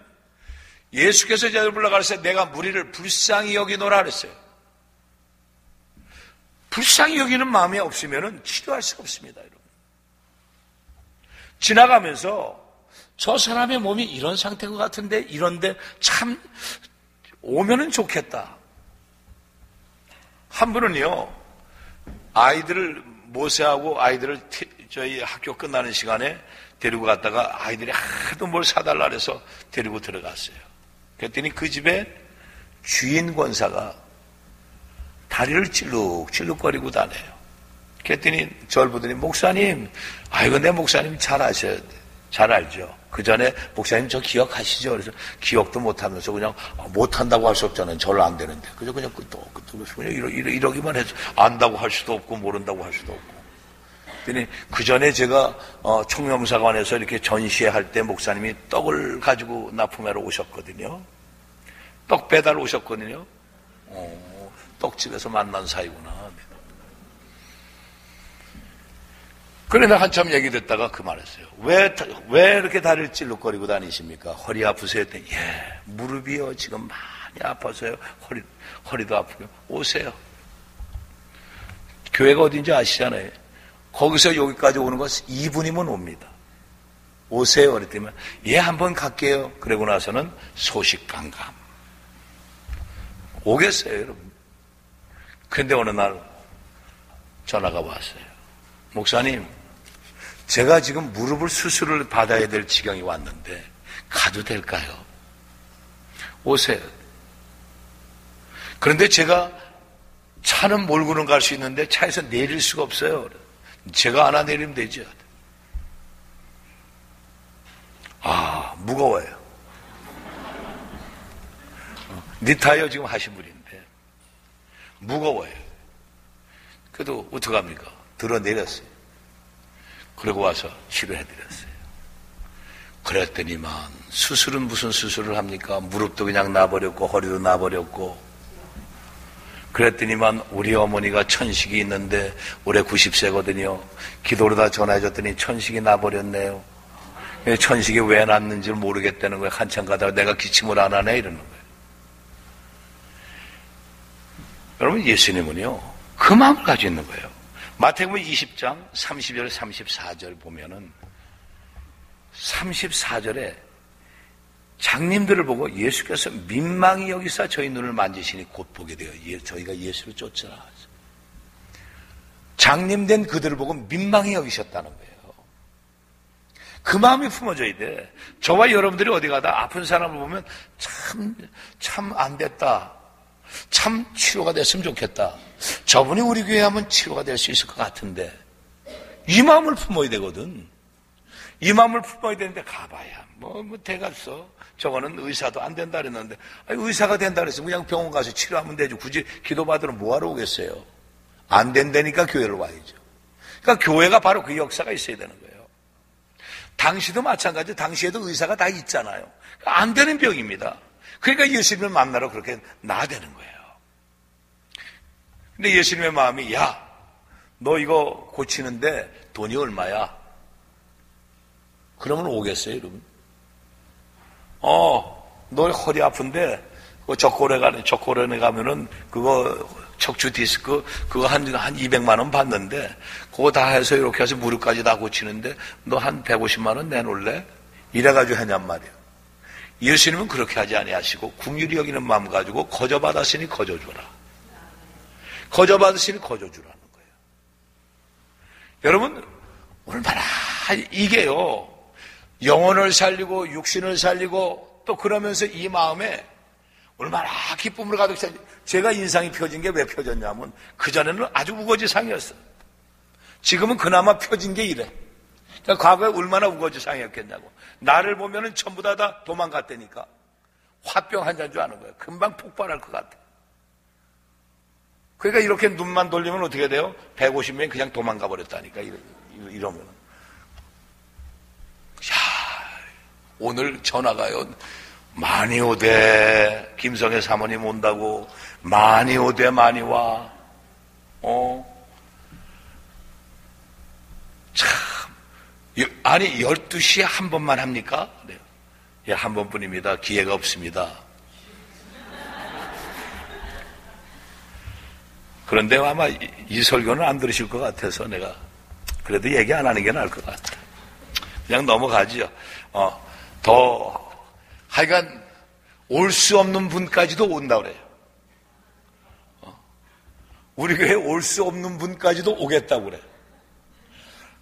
예수께서 제자들 불러가르쳐 내가 무리를 불쌍히 여기노라 그랬어요. 불쌍히 여기는 마음이 없으면 치료할 수가 없습니다. 여러분. 지나가면서 저 사람의 몸이 이런 상태인 것 같은데 이런데 참 오면은 좋겠다. 한 분은요. 아이들을 모세하고 아이들을 저희 학교 끝나는 시간에 데리고 갔다가 아이들이 하도 뭘 사달라 그래서 데리고 들어갔어요. 그랬더니 그 집에 주인 권사가 다리를 찔룩찔룩거리고 다녀요. 그랬더니 저를 보더니 목사님, 아이고 내 목사님 잘 아셔야 돼. 잘 알죠. 그 전에 목사님 저 기억하시죠? 그래서 기억도 못하면서 그냥 못한다고 할 수 없잖아요. 절로 안 되는데. 그래서 그냥 이러기만 해서 안다고 할 수도 없고 모른다고 할 수도 없고. 그랬더니 그 전에 제가 총영사관에서 이렇게 전시회할 때 목사님이 떡을 가지고 납품하러 오셨거든요. 떡 배달 오셨거든요. 떡집에서 만난 사이구나. 그래 내가 한참 얘기 듣다가 그만했어요. 왜 이렇게 다리를 찔룩거리고 다니십니까? 허리 아프세요? 했더니 무릎이요 지금 많이 아파서요. 허리도 아프고 오세요. 교회가 어딘지 아시잖아요. 거기서 여기까지 오는 건 2분이면 옵니다. 오세요. 그랬더니 한번 갈게요. 그러고 나서는 소식강감. 오겠어요 여러분. 그런데 어느 날 전화가 왔어요. 목사님, 제가 지금 무릎을 수술을 받아야 될 지경이 왔는데 가도 될까요? 오세요. 그런데 제가 차는 몰고는 갈 수 있는데 차에서 내릴 수가 없어요. 제가 안아 내리면 되죠. 무거워요. 리타이어 지금 하신 분인데 무거워요. 그래도 어떡합니까? 들어 내렸어요. 그러고 와서 치료해드렸어요. 그랬더니만 수술은 무슨 수술을 합니까? 무릎도 그냥 놔버렸고 허리도 놔버렸고. 그랬더니만 우리 어머니가 천식이 있는데 올해 90세거든요. 기도로 다 전화해줬더니 천식이 나버렸네요. 천식이 왜 났는지 모르겠다는 거예요. 한참 가다가 내가 기침을 안 하네 이러는 거예요. 여러분 예수님은요 그 마음을 가지고 있는 거예요. 마태복음 20장 30절 34절 보면은 34절에 장님들을 보고 예수께서 민망히 여기사 저희 눈을 만지시니 곧 보게 돼요. 저희가 예수를 쫓으라. 장님된 그들을 보고 민망히 여기셨다는 거예요. 그 마음이 품어져야 돼. 저와 여러분들이 어디 가다 아픈 사람을 보면 참 안 됐다. 참 치료가 됐으면 좋겠다. 저분이 우리 교회 하면 치료가 될 수 있을 것 같은데 이 마음을 품어야 되거든. 이 마음을 품어야 되는데 가봐야 뭐 대갔어. 저거는 의사도 안 된다 그랬는데 의사가 된다 그랬어. 그냥 병원 가서 치료하면 되죠. 굳이 기도받으러 뭐하러 오겠어요. 안 된다니까 교회를 와야죠. 그러니까 교회가 바로 그 역사가 있어야 되는 거예요. 당시도 마찬가지. 당시에도 의사가 다 있잖아요. 그러니까 안 되는 병입니다. 그러니까 예수님을 만나러 그렇게 나대는 거예요. 근데 예수님의 마음이 너 이거 고치는데 돈이 얼마야? 그러면 오겠어요, 여러분? 너 허리 아픈데 적골에 가면은 그거 척추 디스크 그거 한 200만 원 받는데 그거 다 해서 이렇게 해서 무릎까지 다 고치는데 너 한 150만 원 내놓을래? 이래가지고 하냔 말이야. 예수님은 그렇게 하지 아니하시고 긍휼히 여기는 마음 가지고 거저 받았으니 거저 주라. 거저 받으시니 거저 주라는 거예요. 여러분 얼마나 이게요. 영혼을 살리고 육신을 살리고 또 그러면서 이 마음에 얼마나 기쁨을 가득 차지. 제가 인상이 펴진 게 왜 펴졌냐면 그전에는 아주 우거지상이었어요. 지금은 그나마 펴진 게 이래. 그러니까 과거에 얼마나 우거지상이었겠냐고. 나를 보면은 전부 다 도망갔다니까. 화병 한 잔 줄 아는 거예요. 금방 폭발할 것 같아. 그러니까 이렇게 눈만 돌리면 어떻게 돼요? 150명이 그냥 도망가 버렸다니까. 이러면. 오늘 전화가요. 많이 오대. 김성애 사모님 온다고. 많이 오대, 많이 와. 참. 아니, 12시에 한 번만 합니까? 네. 예, 한 번뿐입니다. 기회가 없습니다. 그런데 아마 이 설교는 안 들으실 것 같아서 내가 그래도 얘기 안 하는 게 나을 것 같아. 그냥 넘어가지요. 하여간 올 수 없는 분까지도 온다 그래요. 우리 교회에 올 수 없는 분까지도 오겠다고 그래.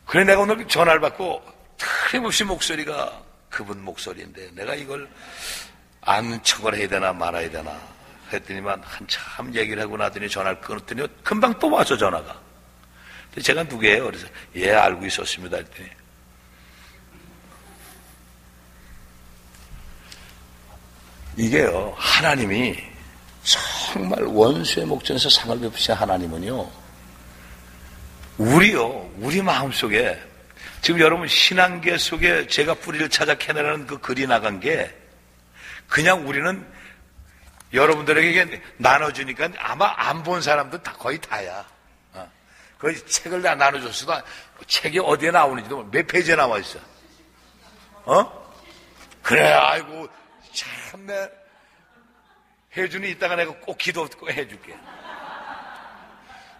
그래 내가 오늘 전화를 받고 틀림없이 목소리가 그분 목소리인데 내가 이걸 아는 척을 해야 되나 말아야 되나 했더니만 한참 얘기를 하고 나더니 전화를 끊었더니 금방 또 와서 전화가. 제가 누구예요? 그래서 예, 알고 있었습니다 했더니 이게요, 하나님이 정말 원수의 목전에서 상을 베푸신 하나님은요, 우리 마음속에 지금 여러분 신앙계 속에 제가 뿌리를 찾아 캐내라는 그 글이 나간 게 그냥 우리는 여러분들에게 나눠주니까 아마 안 본 사람도 다 거의 다야. 거의 책을 다 나눠줬어도 책이 어디에 나오는지도 몇 페이지에 나와 있어. 그래, 아이고, 참내 혜준이 이따가 내가 꼭 기도 듣고 해줄게.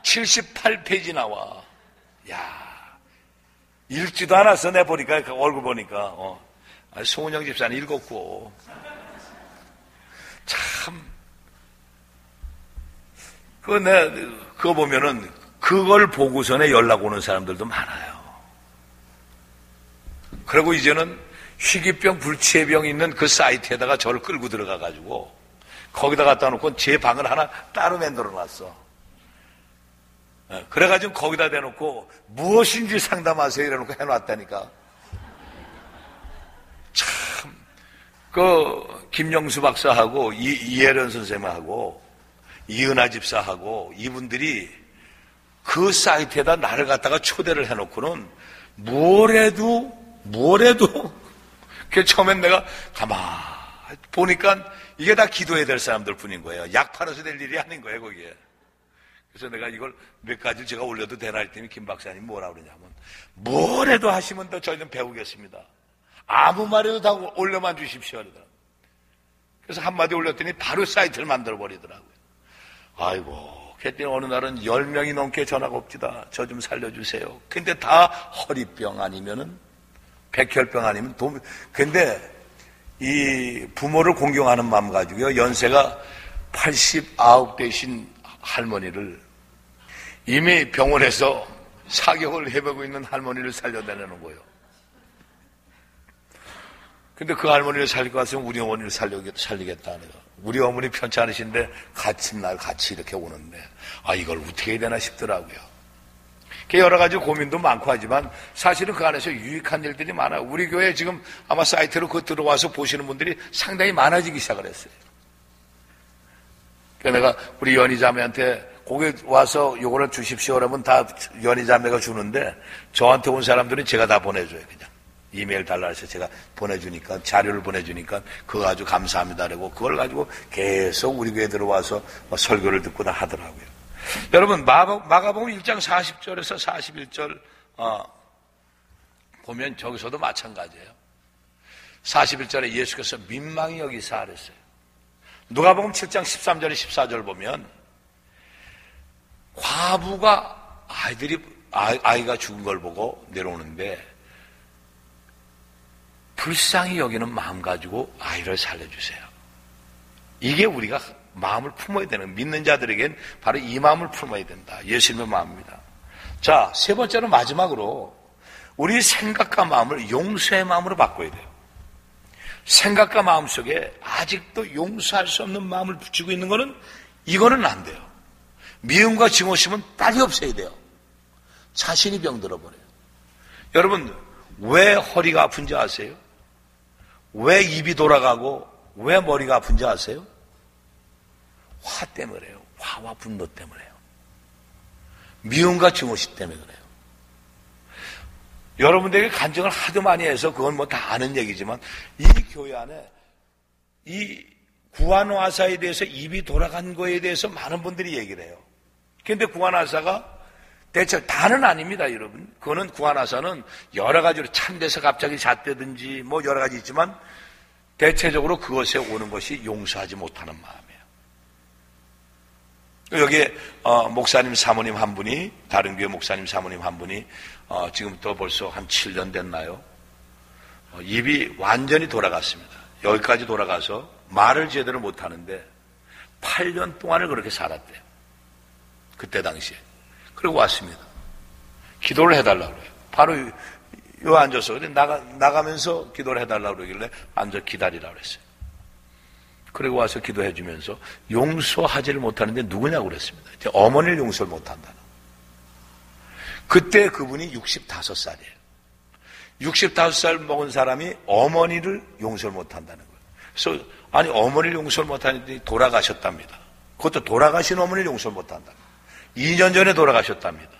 78페이지 나와. 야, 읽지도 않았어. 내 보니까, 그 얼굴 보니까. 송은영 집사는 읽었고. 참, 그거 보면은, 그걸 보고서는 연락 오는 사람들도 많아요. 그리고 이제는 희귀병, 불치해병 있는 그 사이트에다가 저를 끌고 들어가가지고, 거기다 갖다 놓고 제 방을 하나 따로 만들어 놨어. 그래가지고 거기다 대놓고 무엇인지 상담하세요 이래놓고 해놨다니까. 참, 김영수 박사하고 이혜련 선생님하고 이은하 집사하고 이분들이 그 사이트에다 나를 갖다가 초대를 해놓고는 뭘 해도 그 처음엔 내가 가만히 보니까 이게 다 기도해야 될 사람들 뿐인 거예요. 약 팔아서 될 일이 아닌 거예요, 거기에. 그래서 내가 이걸 몇 가지 제가 올려도 되나 했더니 김 박사님 뭐라 그러냐면, 뭘 해도 하시면 더 저희는 배우겠습니다. 아무 말해도 다 올려만 주십시오. 그러더라고요. 그래서 한마디 올렸더니 바로 사이트를 만들어 버리더라고요. 아이고, 그랬더니 어느 날은 10명이 넘게 전화가 옵니다. 저 좀 살려주세요. 근데 다 허리병 아니면은 백혈병 아니면 근데 이 부모를 공경하는 마음 가지고요, 연세가 89 되신 할머니를 이미 병원에서 4개월 해보고 있는 할머니를 살려다내는 거예요. 근데 그 할머니를 살리고 왔으면 우리 어머니를 살리겠다는 거예요. 우리 어머니 편치 않으신데 같이 이렇게 오는데, 이걸 어떻게 해야 되나 싶더라고요. 여러 가지 고민도 많고 하지만 사실은 그 안에서 유익한 일들이 많아요. 우리 교회 지금 아마 사이트로 들어와서 보시는 분들이 상당히 많아지기 시작을 했어요. 그래서 내가 우리 연희자매한테 거기 와서 요거를 주십시오 그러면 다 연희자매가 주는데, 저한테 온 사람들은 제가 다 보내줘요. 그냥 이메일 달라 해서 제가 보내주니까, 자료를 보내주니까 그거 아주 감사합니다 그러고 그걸 가지고 계속 우리 교회에 들어와서 설교를 듣고 다 하더라고요. 여러분, 마가복음 1장 40절에서 41절 보면 저기서도 마찬가지예요. 41절에 예수께서 민망히 여기사 그랬어요. 누가복음 7장 13절에 14절 보면 과부가 아이가 죽은 걸 보고 내려오는데 불쌍히 여기는 마음 가지고 아이를 살려주세요. 이게 우리가 마음을 품어야 되는, 믿는 자들에겐 바로 이 마음을 품어야 된다. 예수님의 마음입니다. 자, 세 번째로 마지막으로 우리 생각과 마음을 용서의 마음으로 바꿔야 돼요. 생각과 마음 속에 아직도 용서할 수 없는 마음을 붙이고 있는 거는, 이거는 안 돼요. 미움과 증오심은 빨리 없애야 돼요. 자신이 병들어 버려요. 여러분, 왜 허리가 아픈지 아세요? 왜 입이 돌아가고 왜 머리가 아픈지 아세요? 화 때문에 그래요. 화와 분노 때문에요. 미움과 증오심 때문에 그래요. 여러분들에게 간증을 하도 많이 해서 그건 뭐 다 아는 얘기지만, 이 교회 안에 이 구한화사에 대해서 입이 돌아간 거에 대해서 많은 분들이 얘기를 해요. 그런데 구한화사가 대체 다는 아닙니다, 여러분. 그거는 구한화사는 여러 가지로 참돼서 갑자기 잣대든지 뭐 여러 가지 있지만 대체적으로 그것에 오는 것이 용서하지 못하는 마음이에요. 여기에 목사님 사모님 한 분이, 다른 교회 목사님 사모님 한 분이 지금부터 벌써 한 7년 됐나요? 입이 완전히 돌아갔습니다. 여기까지 돌아가서 말을 제대로 못하는데 8년 동안을 그렇게 살았대요. 그때 당시에. 그리고 왔습니다. 기도를 해달라고 그래요. 바로 요 앉아서 나가면서 기도를 해달라고 그러길래 앉아 기다리라고 그랬어요. 그리고 와서 기도해 주면서 용서하지를 못하는데 누구냐고 그랬습니다. 어머니를 용서를 못한다는. 그때 그분이 65살이에요. 65살 먹은 사람이 어머니를 용서를 못한다는 거예요. 그래서 아니 어머니를 용서를 못하는데 돌아가셨답니다. 그것도 돌아가신 어머니를 용서를 못한다. 2년 전에 돌아가셨답니다.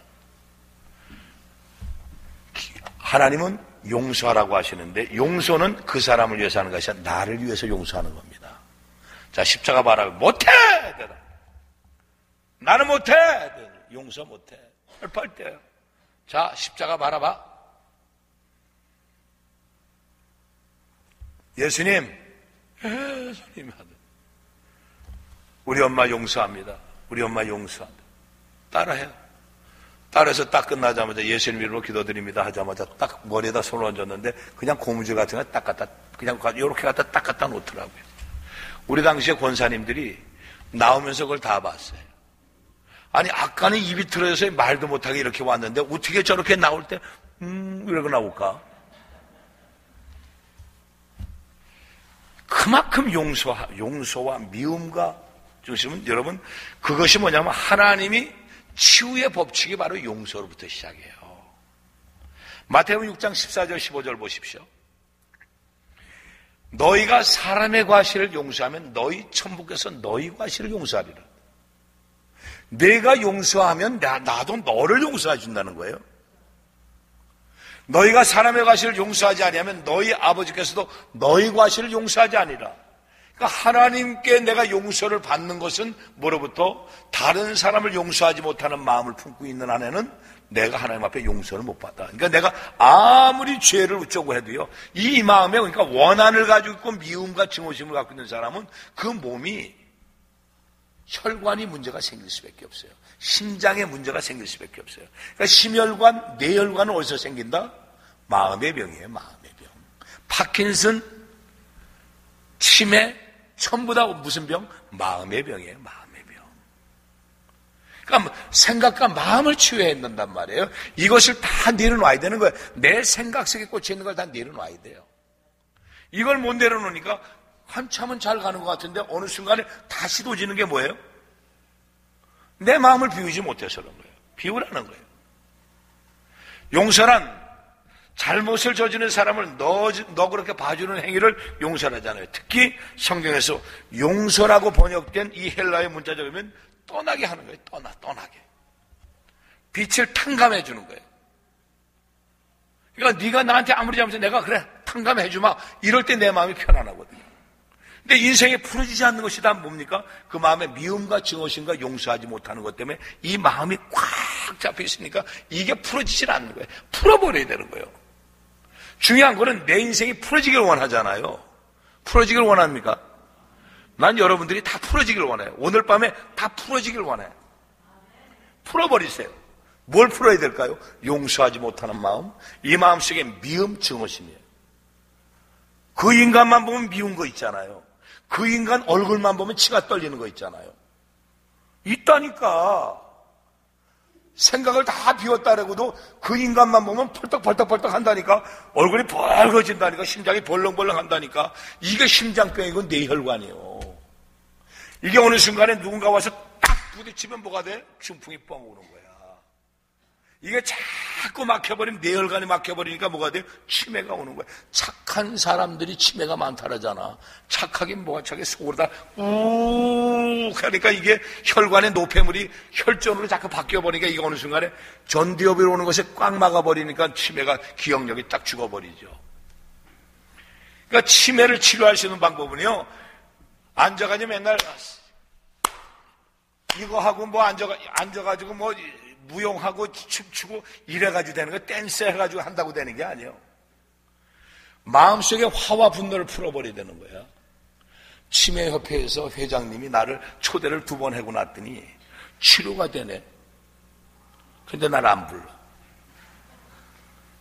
하나님은 용서하라고 하시는데 용서는 그 사람을 위해서 하는 것이 아니라 나를 위해서 용서하는 겁니다. 자, 십자가 봐라. 못해! 나는 못해! 용서 못해. 펄펄 때요. 자, 십자가 바라봐. 예수님, 우리 엄마 용서합니다. 우리 엄마 용서합니다. 따라해요. 따라해서 딱 끝나자마자 예수님 이름으로 기도드립니다 하자마자 딱 머리에다 손을 얹었는데 그냥 고무줄 같은 거 딱 갖다 그냥 이렇게 갖다 딱 갖다 놓더라고요. 우리 당시에 권사님들이 나오면서 그걸 다 봤어요. 아니 아까는 입이 틀어져서 말도 못하게 이렇게 왔는데 어떻게 저렇게 나올 때 이러고 나올까? 그만큼 용서와 미움과 중심은 여러분 그것이 뭐냐면 하나님이 치유의 법칙이 바로 용서로부터 시작해요. 마태복음 6장 14절 15절 보십시오. 너희가 사람의 과실을 용서하면 너희 천부께서 너희 과실을 용서하리라. 내가 용서하면 나도 너를 용서해 준다는 거예요. 너희가 사람의 과실을 용서하지 아니하면 너희 아버지께서도 너희 과실을 용서하지 아니라. 그러니까 하나님께 내가 용서를 받는 것은 뭐로부터 다른 사람을 용서하지 못하는 마음을 품고 있는 한에는 내가 하나님 앞에 용서를 못 받아. 그러니까 내가 아무리 죄를 어쩌고 해도요, 이 마음에 그러니까 원한을 가지고 있고 미움과 증오심을 갖고 있는 사람은 그 몸이 혈관이 문제가 생길 수밖에 없어요. 심장에 문제가 생길 수밖에 없어요. 그러니까 심혈관, 뇌혈관은 어디서 생긴다? 마음의 병이에요. 마음의 병. 파킨슨, 치매, 전부 다 무슨 병? 마음의 병이에요. 마음의 병. 그러니까 생각과 마음을 치유해야 된단 말이에요. 이것을 다 내려놔야 되는 거예요. 내 생각 속에 꽂혀 있는 걸 다 내려놔야 돼요. 이걸 못 내려놓으니까 한참은 잘 가는 것 같은데 어느 순간에 다시 도지는 게 뭐예요? 내 마음을 비우지 못해서 그런 거예요. 비우라는 거예요. 용서란 잘못을 저지른 사람을 너 그렇게 봐주는 행위를 용서하잖아요. 특히 성경에서 용서라고 번역된 이 헬라의 문자적이면 떠나게 하는 거예요. 떠나게. 빛을 탕감해 주는 거예요. 그러니까 네가 나한테 아무리 잘못해서 내가 그래 탕감해 주마 이럴 때 내 마음이 편안하거든요. 근데 인생에 풀어지지 않는 것이 다 뭡니까? 그 마음에 미움과 증오심과 용서하지 못하는 것 때문에 이 마음이 꽉 잡혀 있으니까 이게 풀어지질 않는 거예요. 풀어버려야 되는 거예요. 중요한 거는 내 인생이 풀어지길 원하잖아요. 풀어지길 원합니까? 난 여러분들이 다 풀어지길 원해요. 오늘 밤에 다 풀어지길 원해요. 풀어버리세요. 뭘 풀어야 될까요? 용서하지 못하는 마음. 이 마음속에 미움, 증오심이에요. 그 인간만 보면 미운 거 있잖아요. 그 인간 얼굴만 보면 치가 떨리는 거 있잖아요. 있다니까. 생각을 다 비웠다라고도 그 인간만 보면 펄떡펄떡 한다니까. 얼굴이 벌거진다니까. 심장이 벌렁벌렁 한다니까. 이게 심장병이고 뇌혈관이에요. 이게 어느 순간에 누군가 와서 딱 부딪히면 뭐가 돼? 중풍이 뻥 오는 거야. 이게 자꾸 막혀버리면 뇌혈관이 막혀버리니까 뭐가 돼요? 치매가 오는 거야. 착한 사람들이 치매가 많다라잖아. 착하긴 뭐가 착해. 속으로다 욱 하니까 이게 혈관의 노폐물이 혈전으로 자꾸 바뀌어버리니까 이게 어느 순간에 전두엽으로 오는 것에 꽉 막아버리니까 치매가 기억력이 딱 죽어버리죠. 그러니까 치매를 치료할 수 있는 방법은요, 앉아가지고 맨날 이거 하고 뭐 앉아가지고 뭐 무용하고 춤추고 이래가지고 되는 거, 댄스 해가지고 한다고 되는 게 아니에요. 마음속에 화와 분노를 풀어버려야 되는 거야. 치매협회에서 회장님이 나를 초대를 2번 하고 났더니 치료가 되네. 근데 나를 안 불러.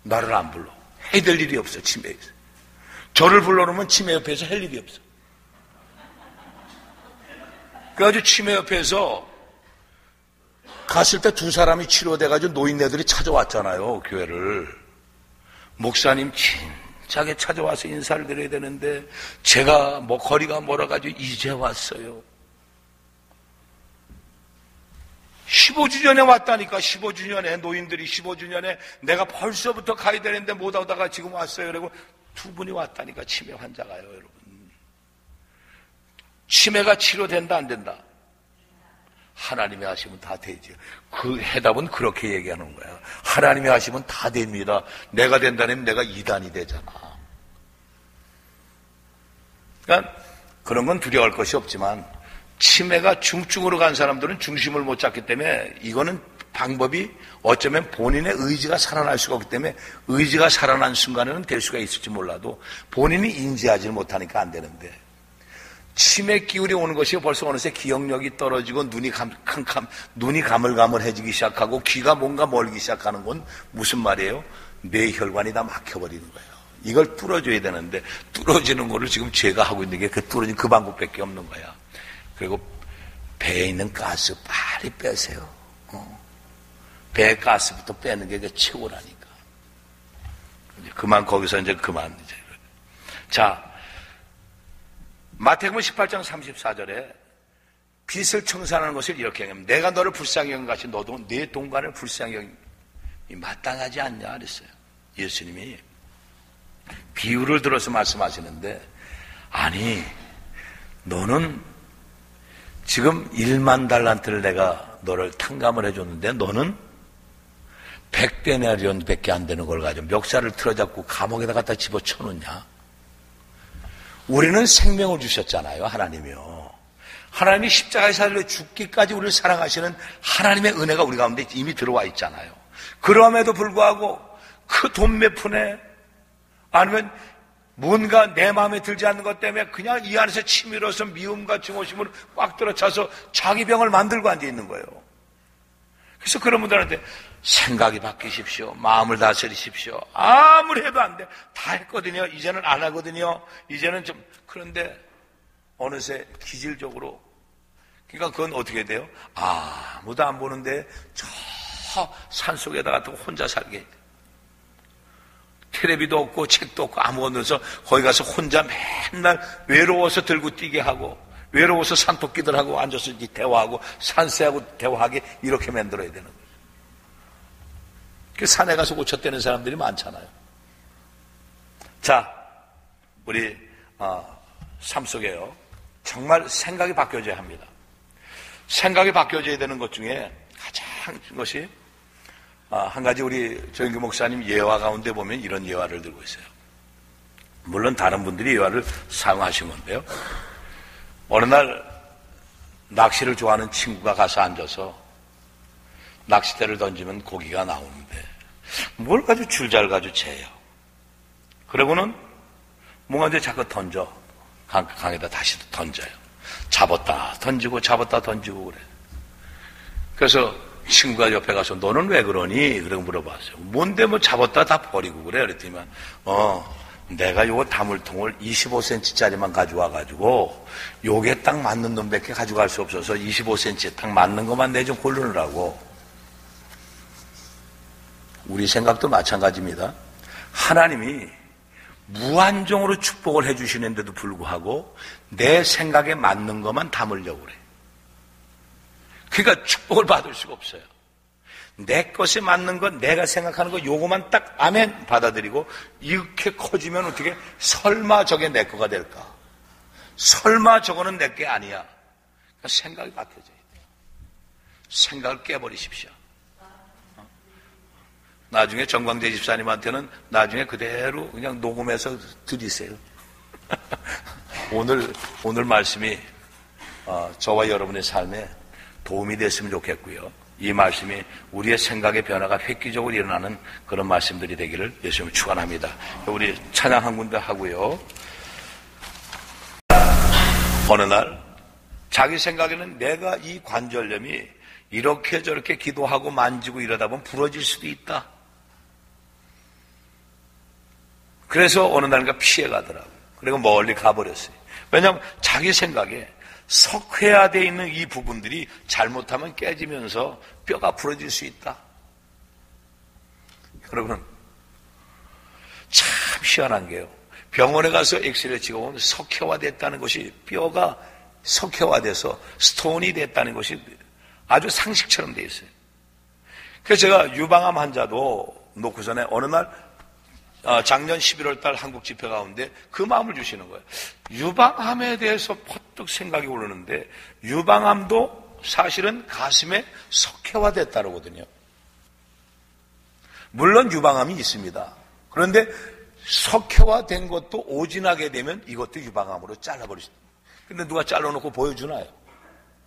나를 안 불러. 해야 될 일이 없어, 치매에서. 저를 불러놓으면 치매협회에서 할 일이 없어. 그래가지고 치매협회에서 갔을 때 2사람이 치료돼가지고 노인네들이 찾아왔잖아요, 교회를. 목사님 자기 찾아와서 인사를 드려야 되는데 제가 뭐 거리가 멀어가지고 이제 왔어요. 15주년에 왔다니까. 15주년에 노인들이 15주년에 내가 벌써부터 가야 되는데 못 오다가 지금 왔어요. 그리고 두 분이 왔다니까. 치매 환자가요, 여러분. 치매가 치료된다 안 된다? 하나님이 하시면 다 되죠. 그 해답은 그렇게 얘기하는 거야. 하나님이 하시면 다 됩니다. 내가 된다면 내가 이단이 되잖아. 그러니까 그런 건 두려워할 것이 없지만 치매가 중증으로 간 사람들은 중심을 못 잡기 때문에 이거는 방법이 어쩌면 본인의 의지가 살아날 수가 없기 때문에 의지가 살아난 순간에는 될 수가 있을지 몰라도 본인이 인지하지 못하니까 안 되는데 치매 기운이 오는 것이 벌써 어느새 기억력이 떨어지고 눈이 가물가물해지기 시작하고 귀가 뭔가 멀기 시작하는 건 무슨 말이에요? 뇌혈관이 다 막혀버리는 거예요. 이걸 뚫어줘야 되는데 뚫어지는 거를 지금 제가 하고 있는 게 그 뚫어진 그 방법밖에 없는 거야. 그리고 배에 있는 가스 빨리 빼세요. 배 가스부터 빼는 게 최고라니까. 그만 거기서 이제 그만 이제. 자. 마태복음 18장 34절에 빚을 청산하는 것을 이렇게 얘기합니다. 내가 너를 불쌍히 여긴 같이 너도 내 동반을 불쌍히 여긴 마땅하지 않냐 그랬어요. 예수님이 비유를 들어서 말씀하시는데 아니 너는 지금 1만 달란트를 내가 너를 탕감을 해줬는데 너는 100데나리온밖에 안 되는 걸 가지고 멱살을 틀어잡고 감옥에다 갖다 집어쳐놓냐. 우리는 생명을 주셨잖아요, 하나님이요. 하나님이 십자가에 살려 죽기까지 우리를 사랑하시는 하나님의 은혜가 우리 가운데 이미 들어와 있잖아요. 그럼에도 불구하고 그 돈 몇 푼에 아니면 뭔가 내 마음에 들지 않는 것 때문에 그냥 이 안에서 치밀어서 미움과 증오심으로 꽉 들어차서 자기 병을 만들고 앉아 있는 거예요. 그래서 그런 분들한테 생각이 바뀌십시오. 마음을 다스리십시오. 아무리 해도 안 돼. 다 했거든요. 이제는 안 하거든요. 이제는 좀 그런데 어느새 기질적으로 그러니까 그건 어떻게 돼요? 아무도 안 보는데 저 산속에다가 혼자 살게 돼. 텔레비도 없고 책도 없고 아무것도 없어서 거기 가서 혼자 맨날 외로워서 들고 뛰게 하고 외로워서 산토끼들하고 앉아서 대화하고 산새하고 대화하게 이렇게 만들어야 되는 거예요. 그 산에 가서 고쳤다는 사람들이 많잖아요. 자, 우리 삶 속에요. 정말 생각이 바뀌어져야 합니다. 생각이 바뀌어져야 되는 것 중에 가장 큰 것이 한 가지 우리 조영규 목사님 예화 가운데 보면 이런 예화를 들고 있어요. 물론 다른 분들이 예화를 사용하신 건데요. 어느 날 낚시를 좋아하는 친구가 가서 앉아서 낚싯대를 던지면 고기가 나오는데 뭘 가지고 줄잘 가지고 재요. 그러고는 뭔가 이제 자꾸 던져. 강에다 다시 던져요. 잡았다 던지고 잡았다 던지고 그래. 그래서 친구가 옆에 가서 너는 왜 그러니? 그러고 물어봤어요. 뭔데 뭐 잡았다 다 버리고 그래? 그랬더니만 내가 요거 다물통을 25cm짜리만 가져와가지고 요게 딱 맞는 놈밖에 가져갈 수 없어서 25cm에 딱 맞는 것만 내 좀 고르느라고. 우리 생각도 마찬가지입니다. 하나님이 무한정으로 축복을 해주시는데도 불구하고 내 생각에 맞는 것만 담으려고 그래. 그러니까 축복을 받을 수가 없어요. 내 것에 맞는 것, 내가 생각하는 것, 요거만 딱 아멘 받아들이고 이렇게 커지면 어떻게 설마 저게 내 거가 될까? 설마 저거는 내 게 아니야. 그러니까 생각이 바뀌어져야 돼요. 생각을 깨버리십시오. 나중에 정광재 집사님한테는 나중에 그대로 그냥 녹음해서 드리세요. 오늘 말씀이 저와 여러분의 삶에 도움이 됐으면 좋겠고요. 이 말씀이 우리의 생각의 변화가 획기적으로 일어나는 그런 말씀들이 되기를 예수님을 축원합니다. 우리 찬양 한 군데 하고요. 어느 날 자기 생각에는 내가 이 관절염이 이렇게 저렇게 기도하고 만지고 이러다 보면 부러질 수도 있다. 그래서 어느 날인가 피해가더라고요. 그리고 멀리 가버렸어요. 왜냐하면 자기 생각에 석회화되어 있는 이 부분들이 잘못하면 깨지면서 뼈가 부러질 수 있다. 여러분, 참 희한한 게요. 병원에 가서 엑스레이 찍어보면 석회화됐다는 것이, 뼈가 석회화돼서 스톤이 됐다는 것이 아주 상식처럼 돼 있어요. 그래서 제가 유방암 환자도 놓고서는 어느 날 작년 11월 달 한국 집회 가운데 그 마음을 주시는 거예요. 유방암에 대해서 퍼뜩 생각이 오르는데, 유방암도 사실은 가슴에 석회화됐다거든요. 물론 유방암이 있습니다. 그런데 석회화된 것도 오진하게 되면 이것도 유방암으로 잘라버리십니다. 근데 누가 잘라놓고 보여주나요?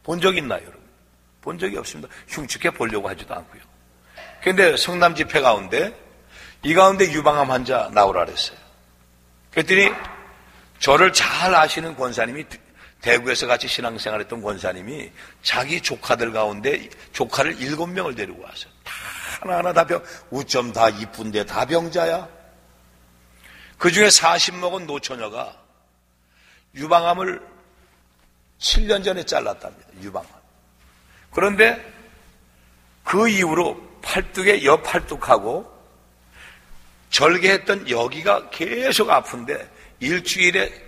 본 적 있나요, 여러분? 본 적이 없습니다. 흉측해 보려고 하지도 않고요. 그런데 성남 집회 가운데 이 가운데 유방암 환자 나오라 그랬어요. 그랬더니 저를 잘 아시는 권사님이, 대구에서 같이 신앙생활했던 권사님이 자기 조카들 가운데 조카를 7명을 데리고 와서 다 하나하나 다 우점 다 이쁜데 다 병자야. 그 중에 40 먹은 노처녀가 유방암을 7년 전에 잘랐답니다. 유방암. 그런데 그 이후로 팔뚝에 옆팔뚝하고 절개했던 여기가 계속 아픈데 일주일에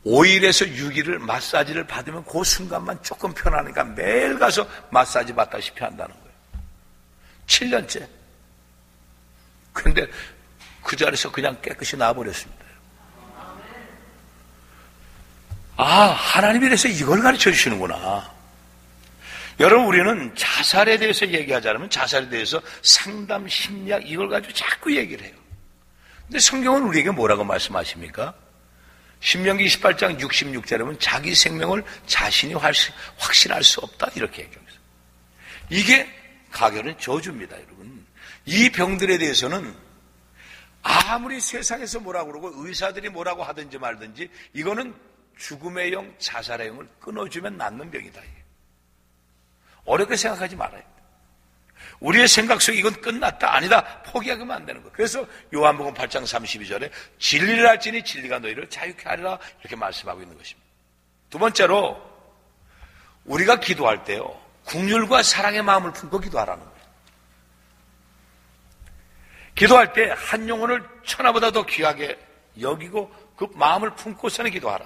5일에서 6일을 마사지를 받으면 그 순간만 조금 편하니까 매일 가서 마사지 받다시피 한다는 거예요. 7년째. 그런데 그 자리에서 그냥 깨끗이 나와버렸습니다. 하나님이 그래서 이걸 가르쳐 주시는구나. 여러분, 우리는 자살에 대해서 얘기하자면 자살에 대해서 상담, 심리학 이걸 가지고 자꾸 얘기를 해요. 근데 성경은 우리에게 뭐라고 말씀하십니까? 신명기 28장 66절에 보면 자기 생명을 자신이 확신할 수 없다 이렇게 얘기합니다. 이게 가결은 저주입니다, 여러분. 이 병들에 대해서는 아무리 세상에서 뭐라고 그러고 의사들이 뭐라고 하든지 말든지 이거는 죽음의 영, 자살의 영을 끊어주면 낫는 병이다. 어렵게 생각하지 말아요. 우리의 생각 속에 이건 끝났다, 아니다, 포기하면 안 되는 거예요. 그래서 요한복음 8장 32절에 진리를 알지니 진리가 너희를 자유케 하리라 이렇게 말씀하고 있는 것입니다. 두 번째로 우리가 기도할 때요, 긍휼과 사랑의 마음을 품고 기도하라는 거예요. 기도할 때 한 영혼을 천하보다 더 귀하게 여기고 그 마음을 품고서는 기도하라.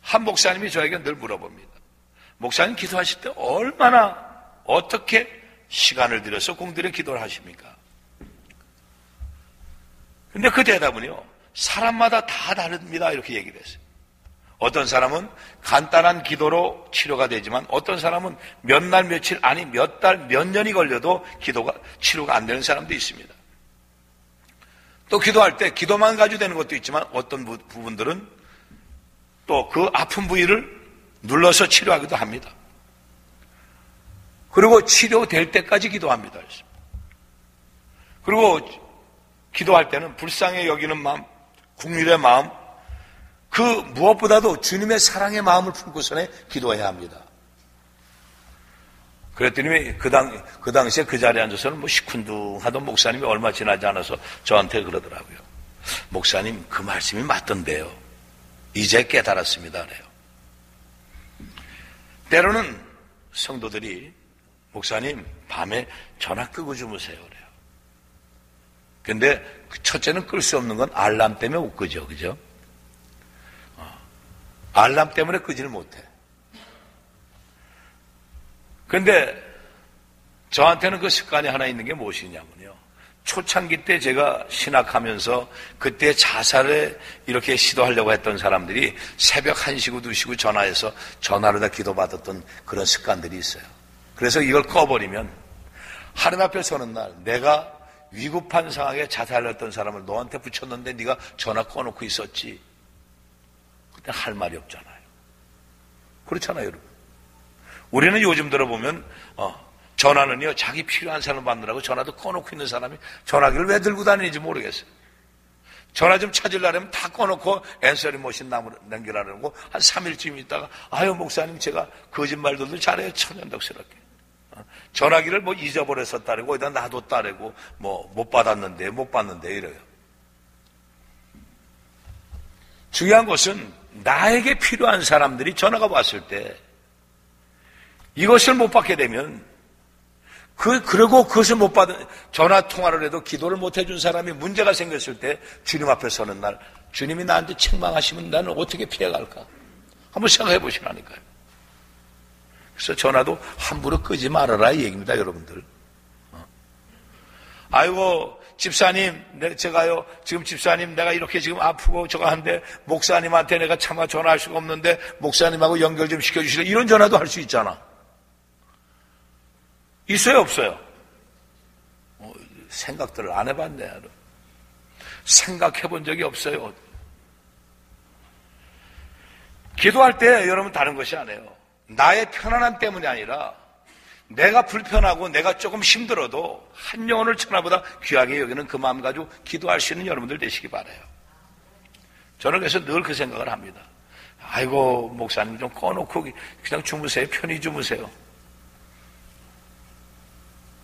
한 목사님이 저에게 늘 물어봅니다. 목사님 기도하실 때 얼마나 어떻게 시간을 들여서 공들여 기도를 하십니까? 근데 그 대답은요, 사람마다 다 다릅니다 이렇게 얘기를 했어요. 어떤 사람은 간단한 기도로 치료가 되지만 어떤 사람은 몇 날 며칠 아니 몇 달 몇 년이 걸려도 치료가 안 되는 사람도 있습니다. 또 기도할 때 기도만 가지고 되는 것도 있지만 어떤 부분들은 또 그 아픈 부위를 눌러서 치료하기도 합니다. 그리고 치료될 때까지 기도합니다. 그리고 기도할 때는 불쌍히 여기는 마음, 긍휼의 마음, 그 무엇보다도 주님의 사랑의 마음을 품고서는 기도해야 합니다. 그랬더니 그 당시에 그 자리에 앉아서는 시큰둥하던 목사님이 얼마 지나지 않아서 저한테 그러더라고요. 목사님 그 말씀이 맞던데요. 이제 깨달았습니다. 그래요. 때로는 성도들이 목사님 밤에 전화 끄고 주무세요. 그래요. 근데 첫째는 끌 수 없는 건 알람 때문에 못 끄죠. 그죠? 알람 때문에 끄지를 못해. 근데 저한테는 그 습관이 하나 있는 게 무엇이냐면요. 초창기 때 제가 신학하면서 그때 자살에 이렇게 시도하려고 했던 사람들이 새벽 1시고 2시고 전화해서 전화로 다 기도받았던 그런 습관들이 있어요. 그래서 이걸 꺼버리면 하나님 앞에 서는 날 내가 위급한 상황에 자살했던 사람을 너한테 붙였는데 네가 전화 꺼놓고 있었지. 그때 할 말이 없잖아요. 그렇잖아요, 여러분. 우리는 요즘 들어보면 전화는요 자기 필요한 사람 만나라고 전화도 꺼놓고 있는 사람이 전화기를 왜 들고 다니는지 모르겠어요. 전화 좀 찾으려면 다 꺼놓고 앤서링 머신 남기라고 한 3일쯤 있다가 아유 목사님 제가 거짓말들도 잘해요 천연덕스럽게. 전화기를 잊어버렸었다고 어디다 놔뒀다고 못 받았는데 못 받는데 이래요. 중요한 것은 나에게 필요한 사람들이 전화가 왔을 때 이것을 못 받게 되면 그러고 그것을 못 받은, 전화 통화를 해도 기도를 못 해준 사람이 문제가 생겼을 때 주님 앞에 서는 날, 주님이 나한테 책망하시면 나는 어떻게 피해갈까? 한번 생각해 보시라니까요. 그래서 전화도 함부로 끄지 말아라 이 얘기입니다, 여러분들. 아이고, 집사님, 제가요, 지금 집사님, 내가 이렇게 지금 아프고 저거 한데, 목사님한테 내가 차마 전화할 수가 없는데, 목사님하고 연결 좀 시켜주시라. 이런 전화도 할 수 있잖아. 있어요, 없어요? 생각들을 안 해봤네. 생각해 본 적이 없어요. 기도할 때 여러분 다른 것이 아니에요. 나의 편안함 때문이 아니라 내가 불편하고 내가 조금 힘들어도 한 영혼을 천하보다 귀하게 여기는 그 마음 가지고 기도할 수 있는 여러분들 되시기 바라요. 저는 그래서 늘 그 생각을 합니다. 아이고, 목사님 좀 꺼놓고 그냥 주무세요. 편히 주무세요.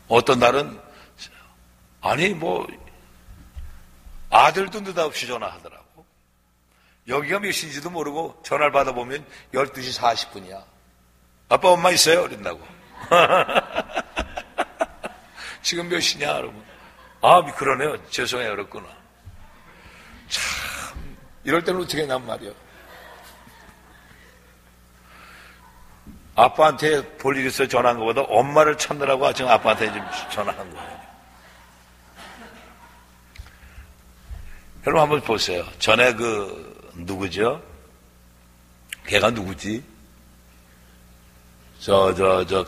어떤 날은 아니 뭐 아들도 느닷없이 전화하더라고. 여기가 몇 시인지도 모르고 전화를 받아보면 12시 40분이야. 아빠 엄마 있어요? 그런다고. 지금 몇 시냐? 여러분. 아, 그러네요. 죄송해요. 그렇구나. 참, 이럴 때는 어떻게 했냔 말이요. 아빠한테 볼 일 있어서 전화한 것보다 엄마를 찾느라고 지금 아빠한테 지금 전화한 거예요. 여러분 한번 보세요. 전에 누구죠? 걔가 누구지?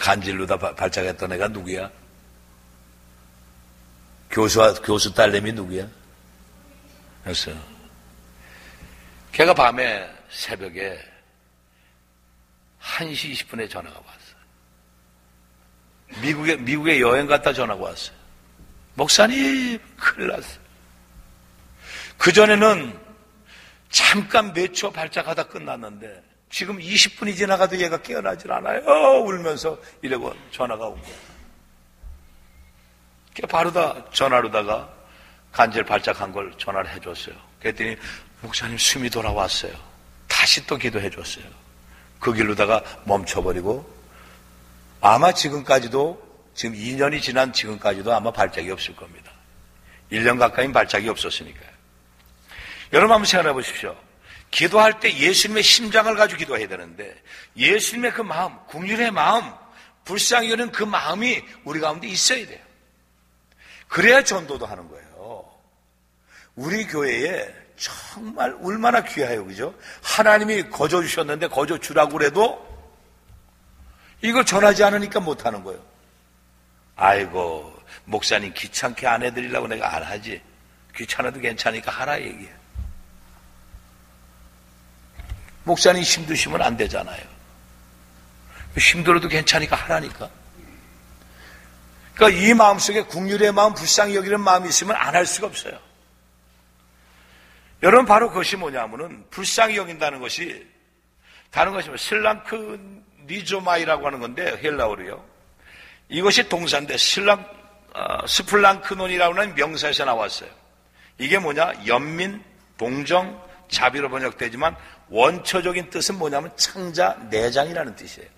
간질로다 발작했던 애가 누구야? 교수 딸내미 누구야? 그래서 걔가 밤에 새벽에 1시 20분에 전화가 왔어요. 미국에 여행 갔다 전화가 왔어요. 목사님, 큰일 났어요. 그전에는 잠깐 몇 초 발작하다 끝났는데 지금 20분이 지나가도 얘가 깨어나질 않아요. 울면서 이러고 전화가 온 거예요. 바로 다 전화로다가 간질 발작한 걸 전화를 해줬어요. 그랬더니 목사님 숨이 돌아왔어요. 다시 또 기도해 줬어요. 그 길로다가 멈춰버리고 아마 지금까지도 지금 2년이 지난 지금까지도 아마 발작이 없을 겁니다. 1년 가까이 발작이 없었으니까요. 여러분 한번 생각해 보십시오. 기도할 때 예수님의 심장을 가지고 기도해야 되는데 예수님의 그 마음, 긍휼의 마음, 불쌍히 여는 그 마음이 우리 가운데 있어야 돼요. 그래야 전도도 하는 거예요. 우리 교회에 정말 얼마나 귀해요, 그죠? 하나님이 거저 주셨는데 거저 주라고 그래도 이걸 전하지 않으니까 못하는 거예요. 아이고, 목사님 귀찮게 안 해드리려고 내가 안 하지. 귀찮아도 괜찮으니까 하라 얘기해. 목사님 힘드시면 안 되잖아요. 힘들어도 괜찮으니까 하라니까. 그러니까 이 마음속에 긍휼의 마음, 불쌍히 여기는 마음이 있으면 안 할 수가 없어요. 여러분 바로 그것이 뭐냐면은 불쌍히 여긴다는 것이 다른 것이 슬랑크 니조마이라고 하는 건데 헬라어로요. 이것이 동사인데 스플랑크논이라고 하는 명사에서 나왔어요. 이게 뭐냐? 연민, 동정, 자비로 번역되지만 원초적인 뜻은 뭐냐면 창자, 내장이라는 뜻이에요.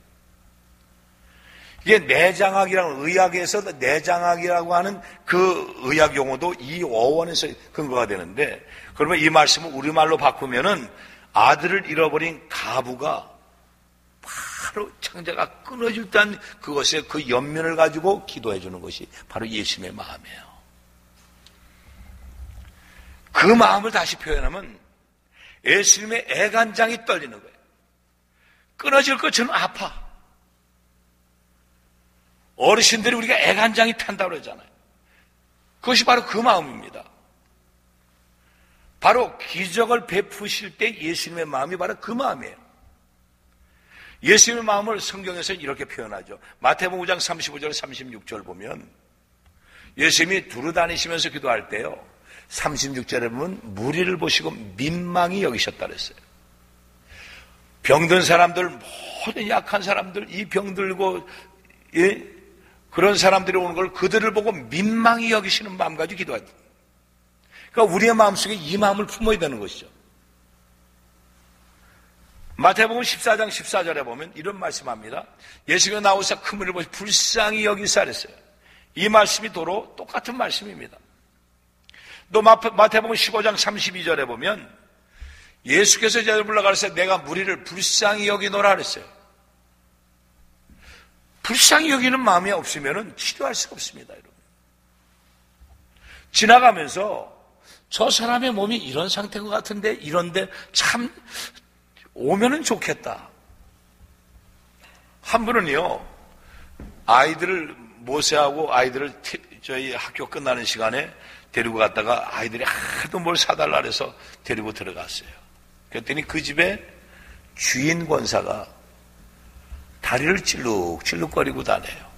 이게 내장학이라는 의학에서 내장학이라고 하는 그 의학 용어도 이 어원에서 근거가 되는데 그러면 이 말씀을 우리말로 바꾸면은 아들을 잃어버린 가부가 바로 창자가 끊어질 때 그것에 그 연민을 가지고 기도해 주는 것이 바로 예수님의 마음이에요. 그 마음을 다시 표현하면 예수님의 애간장이 떨리는 거예요. 끊어질 것처럼 아파. 어르신들이 우리가 애간장이 탄다고 그러잖아요. 그것이 바로 그 마음입니다. 바로 기적을 베푸실 때 예수님의 마음이 바로 그 마음이에요. 예수님의 마음을 성경에서 이렇게 표현하죠. 마태복음 5장 35절 36절 보면 예수님이 두루 다니시면서 기도할 때요. 36절에 보면 무리를 보시고 민망히 여기셨다 그랬어요. 병든 사람들, 모든 약한 사람들, 이 병들고 그런 사람들이 오는 걸 그들을 보고 민망히 여기시는 마음 가지고 기도하죠. 그러니까 우리의 마음속에 이 마음을 품어야 되는 것이죠. 마태복음 14장 14절에 보면 이런 말씀합니다. 예수가 나오사 큰 물을 보시 불쌍히 여기사 그랬어요. 이 말씀이 도로 똑같은 말씀입니다. 또 마태복음 15장 32절에 보면 예수께서 제자를 불러 가르쳐 내가 무리를 불쌍히 여기노라 그랬어요. 불쌍히 여기는 마음이 없으면 치료할 수가 없습니다, 여러분. 지나가면서 저 사람의 몸이 이런 상태인 것 같은데 이런데 참 오면은 좋겠다. 한 분은요, 아이들을 모세하고 아이들을 저희 학교 끝나는 시간에 데리고 갔다가 아이들이 하도 뭘 사달라 그래서 데리고 들어갔어요. 그랬더니 그 집에 주인 권사가 다리를 찔룩찔룩거리고 다녀요.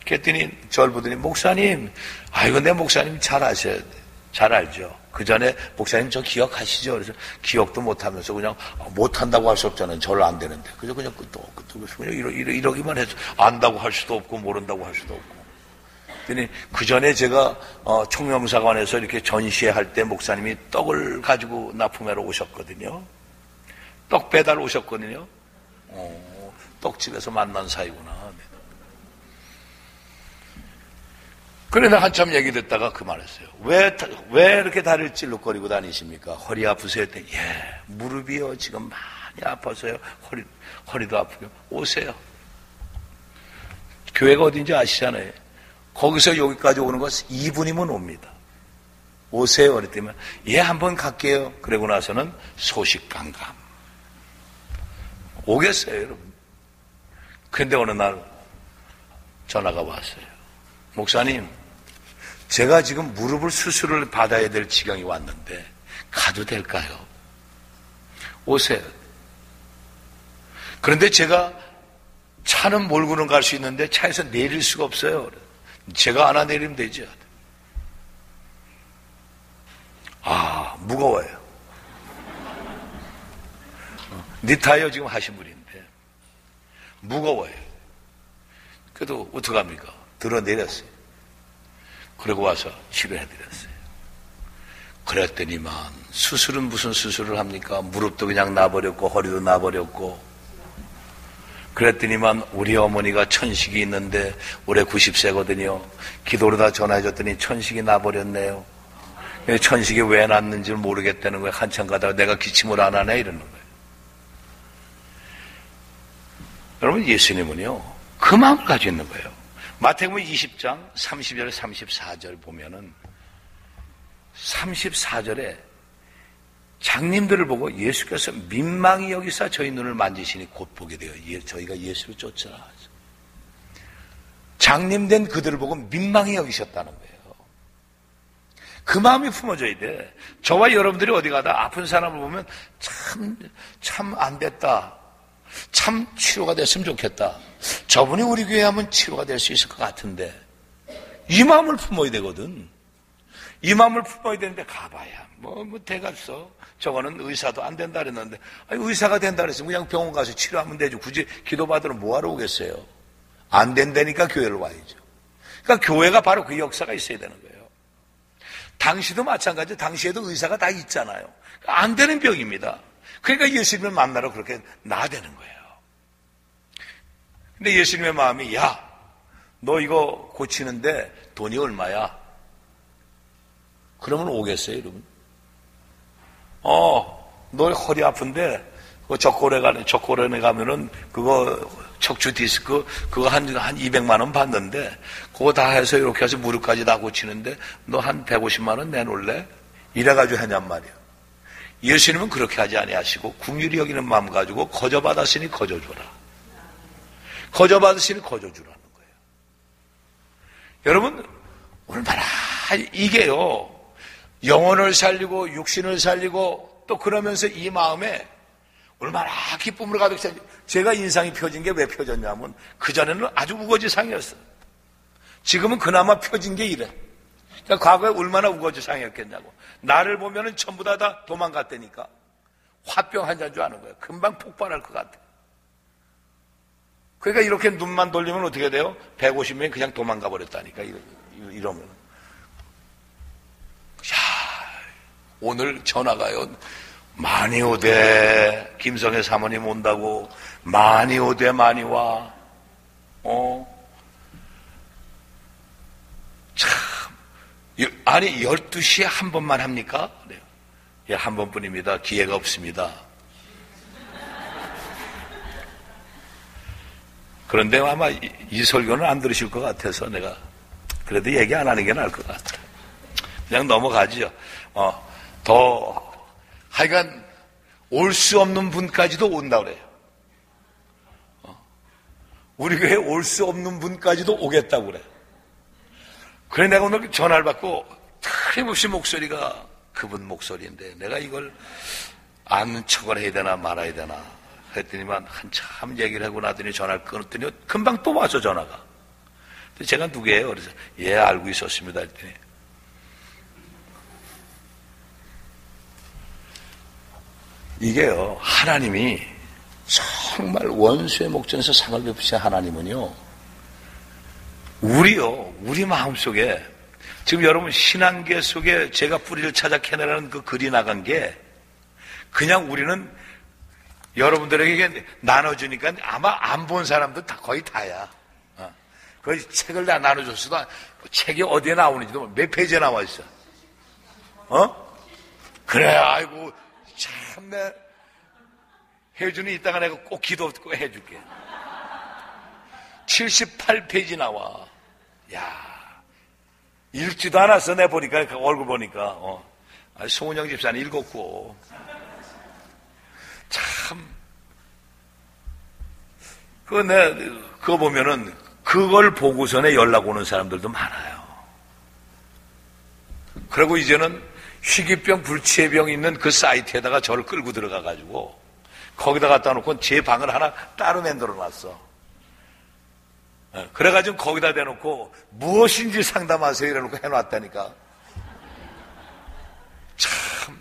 그랬더니 저를 보더니 목사님, 아이고 내 목사님 잘 아셔야 돼. 잘 알죠. 그 전에 목사님 저 기억하시죠? 그래서 기억도 못하면서 그냥 못한다고 할 수 없잖아요. 저를 안 되는데. 그래서 그냥 이러기만 해서 안다고 할 수도 없고 모른다고 할 수도 없고. 그랬더니 그 전에 제가 총영사관에서 이렇게 전시회할 때 목사님이 떡을 가지고 납품하러 오셨거든요. 떡 배달 오셨거든요. 떡집에서 만난 사이구나. 그래, 나 한참 얘기 듣다가 그 말했어요. 왜 이렇게 다리를 찔룩거리고 다니십니까? 허리 아프세요? 했더니, 예, 무릎이요. 지금 많이 아파서요. 허리도 아프고. 오세요. 교회가 어딘지 아시잖아요. 거기서 여기까지 오는 거 2분이면 옵니다. 오세요. 그랬더니, 예, 한번 갈게요. 그러고 나서는 소식강감. 오겠어요, 여러분. 그런데 어느 날 전화가 왔어요. 목사님, 제가 지금 무릎을 수술을 받아야 될 지경이 왔는데 가도 될까요? 오세요. 그런데 제가 차는 몰고는 갈 수 있는데 차에서 내릴 수가 없어요. 제가 안아 내리면 되죠. 아, 무거워요. 니타이어 지금 하신 분인데 무거워요. 그래도 어떡합니까? 들어 내렸어요. 그러고 와서 치료해드렸어요. 그랬더니만 수술은 무슨 수술을 합니까? 무릎도 그냥 놔버렸고 허리도 놔버렸고. 그랬더니만 우리 어머니가 천식이 있는데 올해 90세거든요. 기도로 다 전화해줬더니 천식이 나버렸네요. 천식이 왜 났는지 모르겠다는 거예요. 한참 가다가 내가 기침을 안 하네 이러는 거예요. 여러분, 예수님은요 그 마음을 가지고 있는 거예요. 마태복음 20장 30절 34절 보면은 34절에 장님들을 보고 예수께서 민망히 여기사 저희 눈을 만지시니 곧 보게 돼요. 저희가 예수를 쫓아라. 장님된 그들을 보고 민망히 여기셨다는 거예요. 그 마음이 품어져야 돼. 저와 여러분들이 어디 가다 아픈 사람을 보면 참 안 됐다. 참 치료가 됐으면 좋겠다. 저분이 우리 교회 하면 치료가 될 수 있을 것 같은데 이 마음을 품어야 되거든. 이 마음을 품어야 되는데 가봐야 뭐 대갔어. 저거는 의사도 안 된다 그랬는데 아니, 의사가 된다 그랬으면 그냥 병원 가서 치료하면 되죠. 굳이 기도받으러 뭐하러 오겠어요. 안 된다니까 교회를 와야죠. 그러니까 교회가 바로 그 역사가 있어야 되는 거예요. 당시도 마찬가지로 당시에도 의사가 다 있잖아요. 그러니까 안 되는 병입니다. 그러니까 예수님을 만나러 그렇게 나대는 거예요. 근데 예수님의 마음이 야, 너 이거 고치는데 돈이 얼마야? 그러면 오겠어요, 여러분? 너 허리 아픈데 그 적골에 가면은 그거 척추 디스크 그거 한 200만 원 받는데 그거 다 해서 이렇게 해서 무릎까지 다 고치는데 너 한 150만 원 내놓을래? 이래가지고 하냔 말이야. 예수님은 그렇게 하지 아니하시고 긍휼히 여기는 마음 가지고 거저받았으니 거저줘라. 거저받으시니 거저주라는 거예요. 여러분, 얼마나 이게요 영혼을 살리고 육신을 살리고 또 그러면서 이 마음에 얼마나 기쁨으로 가득 차지. 제가 인상이 펴진 게 왜 펴졌냐면 그전에는 아주 우거지상이었어요. 지금은 그나마 펴진 게 이래. 그러니까 과거에 얼마나 우거지상이었겠냐고. 나를 보면은 전부 다 도망갔다니까. 화병 한 잔 줄 아는 거예요. 금방 폭발할 것 같아. 그러니까 이렇게 눈만 돌리면 어떻게 돼요? 150명이 그냥 도망가 버렸다니까. 이러면. 야, 오늘 전화가요. 많이 오대. 김성애 사모님 온다고. 많이 오대, 많이 와. 아니 12시에 한 번만 합니까? 그래요. 예, 한 번뿐입니다. 기회가 없습니다. 그런데 아마 이 설교는 안 들으실 것 같아서 내가 그래도 얘기 안 하는 게 나을 것 같아요. 그냥 넘어가죠. 하여간 올 수 없는 분까지도 온다 그래요. 우리 교회에 올 수 없는 분까지도 오겠다고 그래요. 그래 내가 오늘 전화를 받고 틀림없이 목소리가 그분 목소리인데 내가 이걸 아는 척을 해야 되나 말아야 되나 했더니만 한참 얘기를 하고 나더니 전화를 끊었더니 금방 또 와서 전화가. 제가 누구예요? 그래서 예 알고 있었습니다 했더니 이게요 하나님이 정말 원수의 목전에서 상을 베푸신 하나님은요 우리 마음속에 지금 여러분 신앙계 속에 제가 뿌리를 찾아 캐내라는 그 글이 나간 게 그냥 우리는 여러분들에게 나눠주니까 아마 안 본 사람도 다 거의 다야. 거의 책을 다 나눠줬어도 책이 어디에 나오는지도 몇 페이지에 나와 있어. 그래 아이고 참내 혜준이 이따가 내가 꼭 기도 듣고 해줄게. 78페이지 나와. 야 읽지도 않았어 내 보니까 얼굴 보니까 송은영 집사는 읽었고 참 그거 보면은 그걸 보고서는 연락 오는 사람들도 많아요. 그리고 이제는 희귀병 불치해병 있는 그 사이트에다가 저를 끌고 들어가가지고 거기다 갖다 놓고 제 방을 하나 따로 만들어 놨어. 그래가지고 거기다 대놓고 무엇인지 상담하세요 이래놓고 해놨다니까. 참,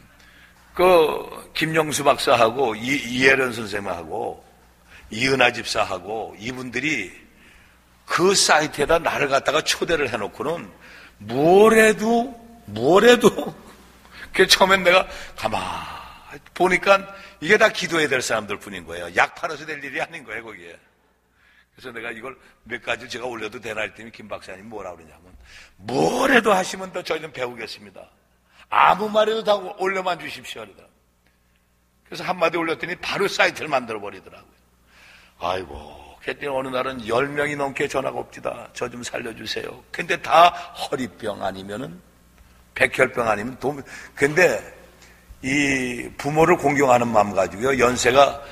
김영수 박사하고 이혜련 선생님하고 이은하 집사하고 이분들이 그 사이트에다 나를 갖다가 초대를 해놓고는 뭘 해도 그 처음엔 내가 가만히 보니까 이게 다 기도해야 될 사람들 뿐인 거예요. 약 팔아서 될 일이 아닌 거예요 거기에. 그래서 내가 이걸 몇 가지 제가 올려도 되나 했더니 김 박사님 뭐라 그러냐면 뭘 해도 하시면 더 저희는 배우겠습니다. 아무 말해도 다 올려만 주십시오. 그래서 한마디 올렸더니 바로 사이트를 만들어버리더라고요. 아이고 그랬더니 어느 날은 10명이 넘게 전화가 옵니다. 저 좀 살려주세요. 근데 다 허리병 아니면은 백혈병 아니면 근데 이 부모를 공경하는 마음 가지고요. 연세가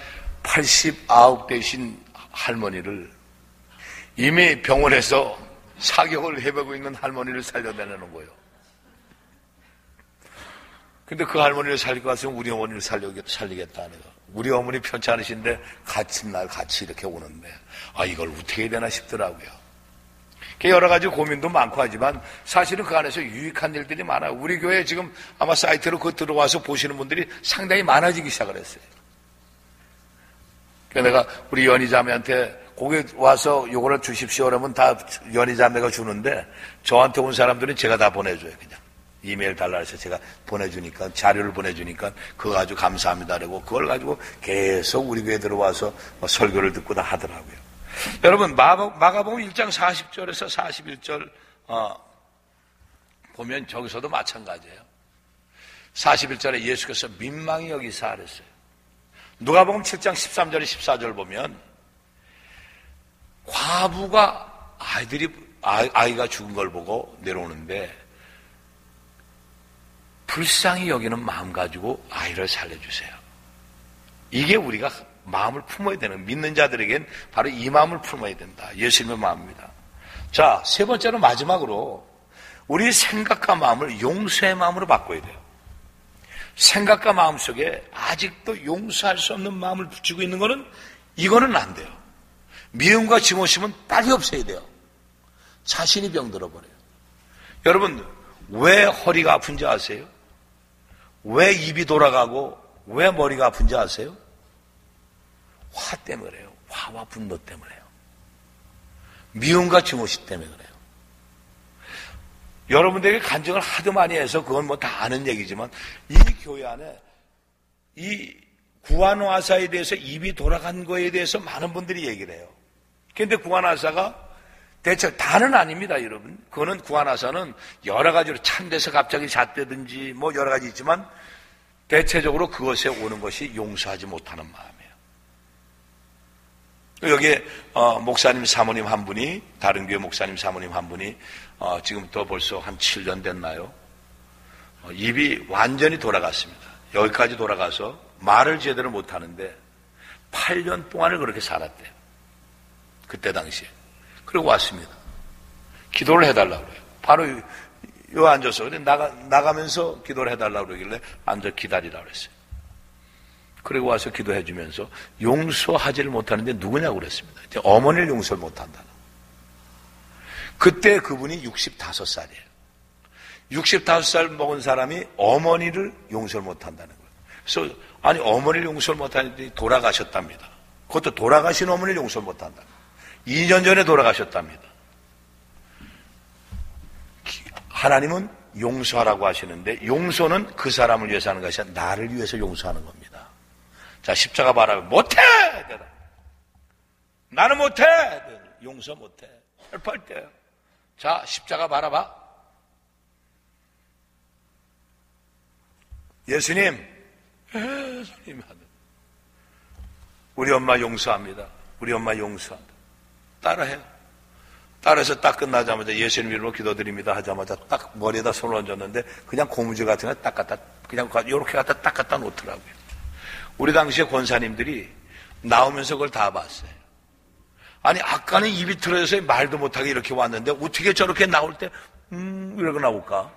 89 되신 할머니를 이미 병원에서 사격을 해보고 있는 할머니를 살려내는 거예요. 근데 그 할머니를 살리고 왔으면 우리 어머니를 살리겠다. 우리 어머니 편치 않으신데 같이 이렇게 오는데 이걸 어떻게 해야 되나 싶더라고요. 여러 가지 고민도 많고 하지만 사실은 그 안에서 유익한 일들이 많아요. 우리 교회 지금 아마 사이트로 들어와서 보시는 분들이 상당히 많아지기 시작을 했어요. 그래서 내가 우리 연희자매한테 거기 와서 요거를 주십시오 그러면 다 연희자매가 주는데 저한테 온 사람들은 제가 다 보내줘요. 그냥 이메일 달라 해서 제가 보내주니까 자료를 보내주니까 그거 아주 감사합니다 그러고 그걸 가지고 계속 우리 교회에 들어와서 설교를 듣고 다 하더라고요. 여러분 마가복음 1장 40절에서 41절 보면 저기서도 마찬가지예요. 41절에 예수께서 민망히 여기사 그랬어요. 누가복음 7장 13절에 14절 보면 과부가 아이가 죽은 걸 보고 내려오는데 불쌍히 여기는 마음 가지고 아이를 살려주세요. 이게 우리가 마음을 품어야 되는 믿는 자들에겐 바로 이 마음을 품어야 된다. 예수님의 마음입니다. 자, 세 번째로 마지막으로 우리 생각과 마음을 용서의 마음으로 바꿔야 돼요. 생각과 마음 속에 아직도 용서할 수 없는 마음을 붙이고 있는 거는 이거는 안 돼요. 미움과 증오심은 빨리 없애야 돼요. 자신이 병들어 버려요. 여러분 왜 허리가 아픈지 아세요? 왜 입이 돌아가고 왜 머리가 아픈지 아세요? 화 때문에 그래요. 화와 분노 때문에요. 미움과 증오심 때문에 그래요. 여러분들에게 간증을 하도 많이 해서 그건 뭐 다 아는 얘기지만 이 교회 안에 이 구한화사에 대해서 입이 돌아간 거에 대해서 많은 분들이 얘기를 해요. 그런데 구한화사가 대체 다는 아닙니다, 여러분. 그거는 구하나서는 여러 가지로 찬데서 갑자기 잣대든지 뭐 여러 가지 있지만 대체적으로 그것에 오는 것이 용서하지 못하는 마음이에요. 여기에 목사님 사모님 한 분이, 다른 교회 목사님 사모님 한 분이 지금부터 벌써 한 7년 됐나요? 입이 완전히 돌아갔습니다. 여기까지 돌아가서 말을 제대로 못하는데 8년 동안을 그렇게 살았대요. 그때 당시에. 그리고 왔습니다. 기도를 해달라고 그래요. 바로 요 앉아서. 그래 나가면서 기도를 해달라고 그러길래 앉아 기다리라고 그랬어요. 그리고 와서 기도해 주면서 용서하지를 못하는데 누구냐고 그랬습니다. 어머니를 용서를 못한다. 그때 그분이 65살이에요. 65살 먹은 사람이 어머니를 용서를 못한다는 거예요. 그래서 아니 어머니를 용서를 못하는데 돌아가셨답니다. 그것도 돌아가신 어머니를 용서를 못한다. 2년 전에 돌아가셨답니다. 하나님은 용서하라고 하시는데 용서는 그 사람을 위해서 하는 것이 아니라 나를 위해서 용서하는 겁니다. 자, 십자가 바라봐. 못해! 나는 못해! 용서 못해. 헬프할 때요. 자, 십자가 바라봐. 예수님, 우리 엄마 용서합니다. 우리 엄마 용서한다. 따라해요. 따라해서 딱 끝나자마자 예수님 이름으로 기도드립니다 하자마자 딱 머리에다 손을 얹었는데 그냥 고무줄 같은 거 딱 갖다 그냥 이렇게 갖다 딱 갖다 놓더라고요. 우리 당시에 권사님들이 나오면서 그걸 다 봤어요. 아니 아까는 입이 틀어져서 말도 못하게 이렇게 왔는데 어떻게 저렇게 나올 때 이러고 나올까?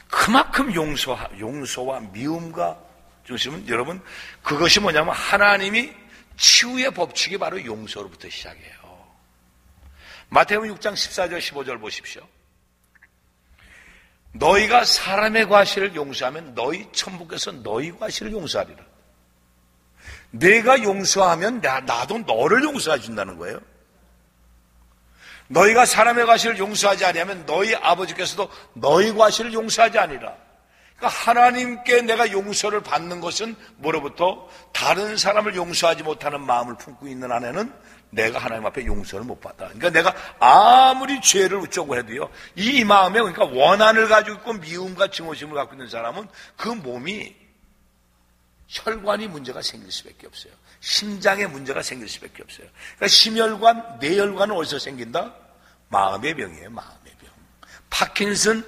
그만큼 용서와 미움과 중심은 여러분 그것이 뭐냐면 하나님이 치유의 법칙이 바로 용서로부터 시작해요. 마태복음 6장 14절 15절 보십시오. 너희가 사람의 과실을 용서하면 너희 천부께서 너희 과실을 용서하리라. 내가 용서하면 나도 너를 용서해 준다는 거예요. 너희가 사람의 과실을 용서하지 아니하면 너희 아버지께서도 너희 과실을 용서하지 아니라. 그러니까 하나님께 내가 용서를 받는 것은 뭐로부터 다른 사람을 용서하지 못하는 마음을 품고 있는 안에는 내가 하나님 앞에 용서를 못 받아. 그러니까 내가 아무리 죄를 어쩌고 해도요, 이 마음에 그러니까 원한을 가지고 있고 미움과 증오심을 갖고 있는 사람은 그 몸이 혈관이 문제가 생길 수밖에 없어요. 심장에 문제가 생길 수밖에 없어요. 그러니까 심혈관, 뇌혈관은 어디서 생긴다? 마음의 병이에요. 마음의 병. 파킨슨,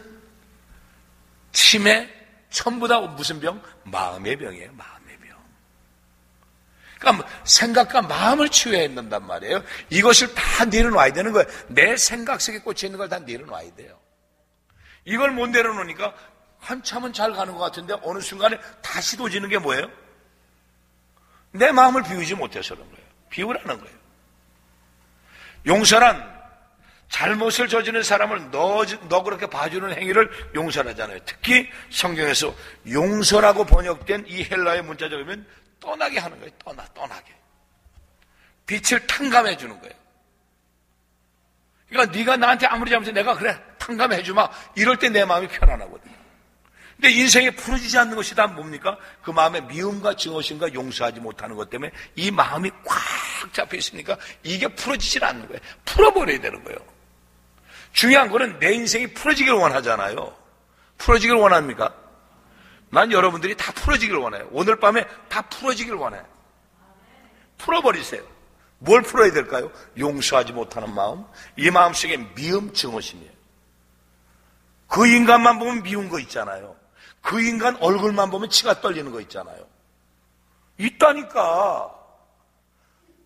치매, 전부 다 무슨 병? 마음의 병이에요. 마음의 병. 그러니까 생각과 마음을 치유해야 된단 말이에요. 이것을 다 내려놔야 되는 거예요. 내 생각 속에 꽂혀 있는 걸 다 내려놔야 돼요. 이걸 못 내려놓으니까 한참은 잘 가는 것 같은데 어느 순간에 다시 도지는 게 뭐예요? 내 마음을 비우지 못해서 그런 거예요. 비우라는 거예요. 용서란 잘못을 저지른 사람을 너 그렇게 봐주는 행위를 용서하잖아요. 특히 성경에서 용서라고 번역된 이 헬라의 문자 적으면 떠나게 하는 거예요. 떠나게. 빛을 탕감해 주는 거예요. 그러니까 네가 나한테 아무리 잘못해 내가 그래 탕감해 주마. 이럴 때 내 마음이 편안하거든요. 근데 인생에 풀어지지 않는 것이 다 뭡니까? 그 마음에 미움과 증오심과 용서하지 못하는 것 때문에 이 마음이 꽉 잡혀 있으니까 이게 풀어지질 않는 거예요. 풀어버려야 되는 거예요. 중요한 거는 내 인생이 풀어지길 원하잖아요. 풀어지길 원합니까? 난 여러분들이 다 풀어지길 원해요. 오늘 밤에 다 풀어지길 원해요. 풀어버리세요. 뭘 풀어야 될까요? 용서하지 못하는 마음. 이 마음속에 미움, 증오심이에요. 그 인간만 보면 미운 거 있잖아요. 그 인간 얼굴만 보면 치가 떨리는 거 있잖아요. 있다니까.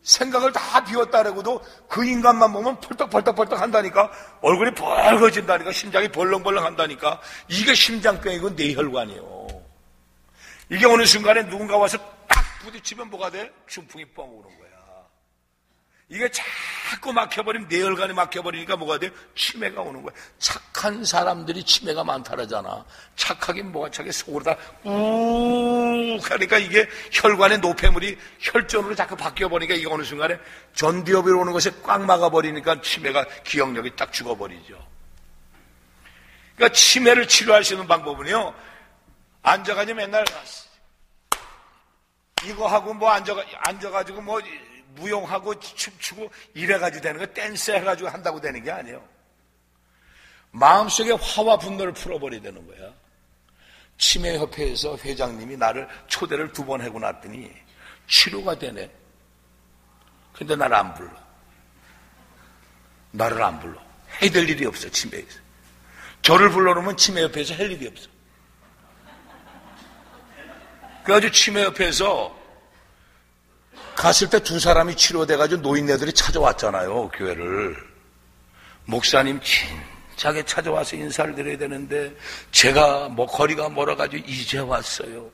생각을 다 비웠다라고도 그 인간만 보면 펄떡펄떡 한다니까. 얼굴이 벌거진다니까. 심장이 벌렁벌렁 한다니까. 이게 심장병이고 뇌혈관이에요. 이게 어느 순간에 누군가 와서 딱 부딪히면 뭐가 돼? 중풍이 뻥 오는 거야. 이게 자꾸 막혀버리면 뇌혈관이 막혀버리니까 뭐가 돼? 치매가 오는 거야. 착한 사람들이 치매가 많다라잖아. 착하긴 뭐가 착해. 속으로 다 욱 하니까 이게 혈관의 노폐물이 혈전으로 자꾸 바뀌어버리니까 이게 어느 순간에 전두엽으로 오는 것에 꽉 막아버리니까 치매가 기억력이 딱 죽어버리죠. 그러니까 치매를 치료할 수 있는 방법은요, 앉아가지고 맨날 이거 하고 뭐 앉아가지고 뭐 무용하고 춤추고 이래가지고 되는 거, 댄스 해가지고 한다고 되는 게 아니에요. 마음속에 화와 분노를 풀어버려야 되는 거야. 치매협회에서 회장님이 나를 초대를 2번 하고 났더니 치료가 되네. 근데 나를 안 불러. 나를 안 불러. 해야 될 일이 없어, 치매에서. 저를 불러놓으면 치매협회에서 할 일이 없어. 그래가지고 치매협회에서 갔을 때 2사람이 치료돼가지고 노인네들이 찾아왔잖아요, 교회를. 목사님 진작에 찾아와서 인사를 드려야 되는데 제가 뭐 거리가 멀어가지고 이제 왔어요.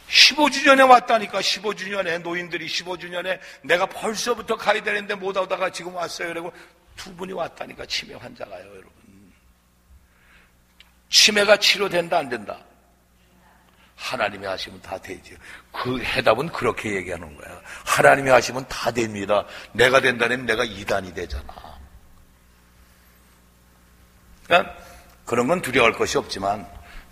15주년에 왔다니까. 15주년에 노인들이 15주년에 내가 벌써부터 가야 되는데 못 오다가 지금 왔어요. 그리고 2분이 왔다니까. 치매 환자가요, 여러분. 치매가 치료된다 안 된다? 하나님이 하시면 다 되죠. 그 해답은 그렇게 얘기하는 거야. 하나님이 하시면 다 됩니다. 내가 된다면 내가 2단이 되잖아. 그러니까 그런 건 두려워할 것이 없지만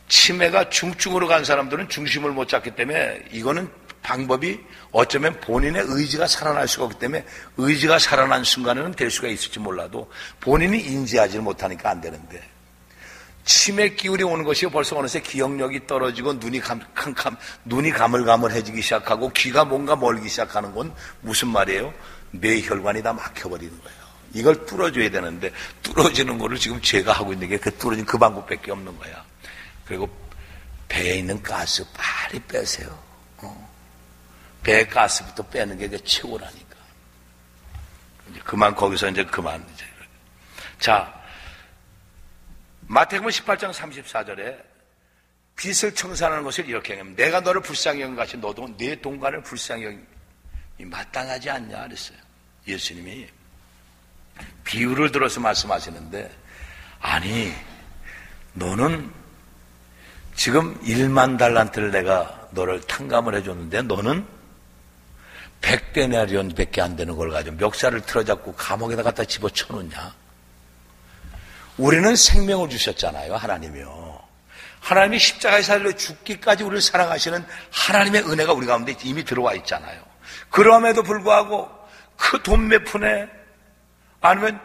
치매가 중증으로 간 사람들은 중심을 못 잡기 때문에 이거는 방법이 어쩌면 본인의 의지가 살아날 수가 없기 때문에 의지가 살아난 순간에는 될 수가 있을지 몰라도 본인이 인지하지 못하니까 안 되는데 치매 기운이 오는 것이 벌써 어느새 기억력이 떨어지고 눈이 가물가물해지기 시작하고 귀가 뭔가 멀기 시작하는 건 무슨 말이에요? 뇌혈관이 다 막혀버리는 거예요. 이걸 뚫어줘야 되는데 뚫어지는 거를 지금 제가 하고 있는 게 그 뚫어진 그 방법밖에 없는 거야. 그리고 배에 있는 가스 빨리 빼세요. 배에 가스부터 빼는 게 최고라니까. 거기서 이제 그만. 자, 마태복음 18장 34절에 빚을 청산하는 것을 이렇게 얘기합니다. 내가 너를 불쌍히 여긴 같이 너도 내 동간을 불쌍히 여긴 마땅하지 않냐 그랬어요. 예수님이 비유를 들어서 말씀하시는데 아니 너는 지금 1만 달란트를 내가 너를 탕감을 해줬는데 너는 100데나리온 밖에 안 되는 걸 가지고 멱살을 틀어잡고 감옥에다 갖다 집어쳐놓냐. 우리는 생명을 주셨잖아요, 하나님이요. 하나님이 십자가에 살려 죽기까지 우리를 사랑하시는 하나님의 은혜가 우리 가운데 이미 들어와 있잖아요. 그럼에도 불구하고 그 돈 몇 푼에 아니면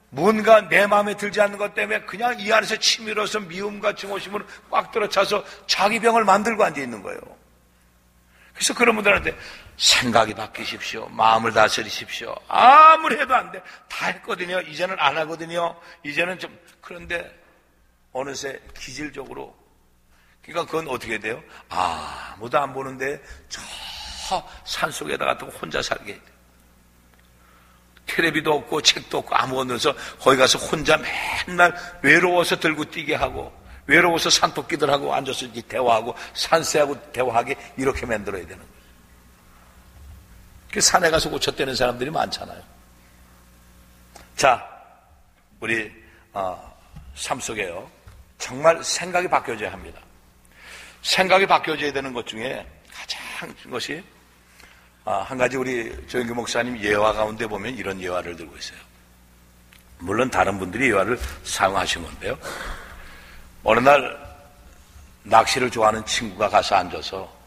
뭔가 내 마음에 들지 않는 것 때문에 그냥 이 안에서 치밀어서 미움과 증오심으로 꽉 들어차서 자기 병을 만들고 앉아 있는 거예요. 그래서 그런 분들한테 생각이 바뀌십시오. 마음을 다스리십시오. 아무리 해도 안 돼. 다 했거든요. 이제는 안 하거든요. 이제는 좀 그런데 어느새 기질적으로 그러니까 그건 어떻게 돼요? 아무도 안 보는데 저 산속에다가 또 혼자 살게 해요. 텔레비도 없고 책도 없고 아무것도 없어서 거기 가서 혼자 맨날 외로워서 들고 뛰게 하고 외로워서 산토끼들하고 앉아서 대화하고 산새하고 대화하게 이렇게 만들어야 되는 거예요. 그 산에 가서 고쳤다는 사람들이 많잖아요. 자, 우리 삶 속에요. 정말 생각이 바뀌어져야 합니다. 생각이 바뀌어져야 되는 것 중에 가장 것이 한 가지 우리 조영규 목사님 예화 가운데 보면 이런 예화를 들고 있어요. 물론 다른 분들이 예화를 사용하신 건데요. 어느 날 낚시를 좋아하는 친구가 가서 앉아서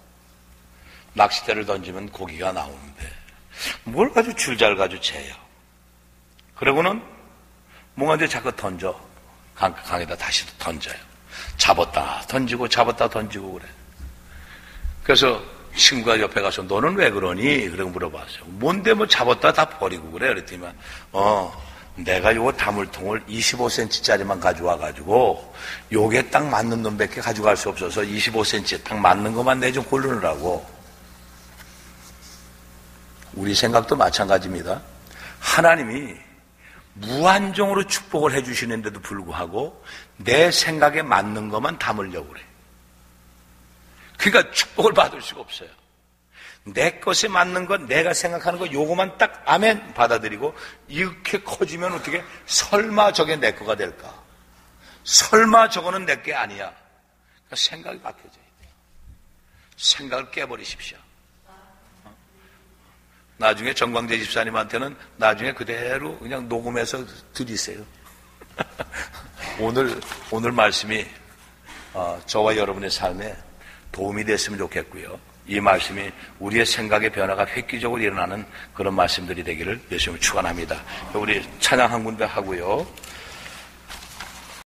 낚싯대를 던지면 고기가 나오는데 뭘 가지고 줄 잘 가지고 재요. 그러고는 뭔가 이제 자꾸 던져. 강에다 다시 던져요. 잡았다 던지고 잡았다 던지고 그래. 그래서 친구가 옆에 가서 너는 왜 그러니? 그러고 물어봤어요. 뭔데 뭐 잡았다 다 버리고 그래? 그랬더니만 내가 요거 다물통을 25cm짜리만 가져와가지고 요게 딱 맞는 놈밖에 가져갈 수 없어서 25cm 딱 맞는 것만 내 좀 고르느라고. 우리 생각도 마찬가지입니다. 하나님이 무한정으로 축복을 해주시는데도 불구하고 내 생각에 맞는 것만 담으려고 그래. 그러니까 축복을 받을 수가 없어요. 내 것에 맞는 것, 내가 생각하는 것, 요거만 딱 아멘 받아들이고 이렇게 커지면 어떻게 설마 저게 내 거가 될까? 설마 저거는 내 게 아니야. 그러니까 생각이 바뀌어져야 돼요. 생각을 깨버리십시오. 나중에 정광재 집사님한테는 나중에 그대로 그냥 녹음해서 드리세요. 오늘 말씀이 저와 여러분의 삶에 도움이 됐으면 좋겠고요. 이 말씀이 우리의 생각의 변화가 획기적으로 일어나는 그런 말씀들이 되기를 예수님을 축원합니다. 우리 찬양 한 군데 하고요.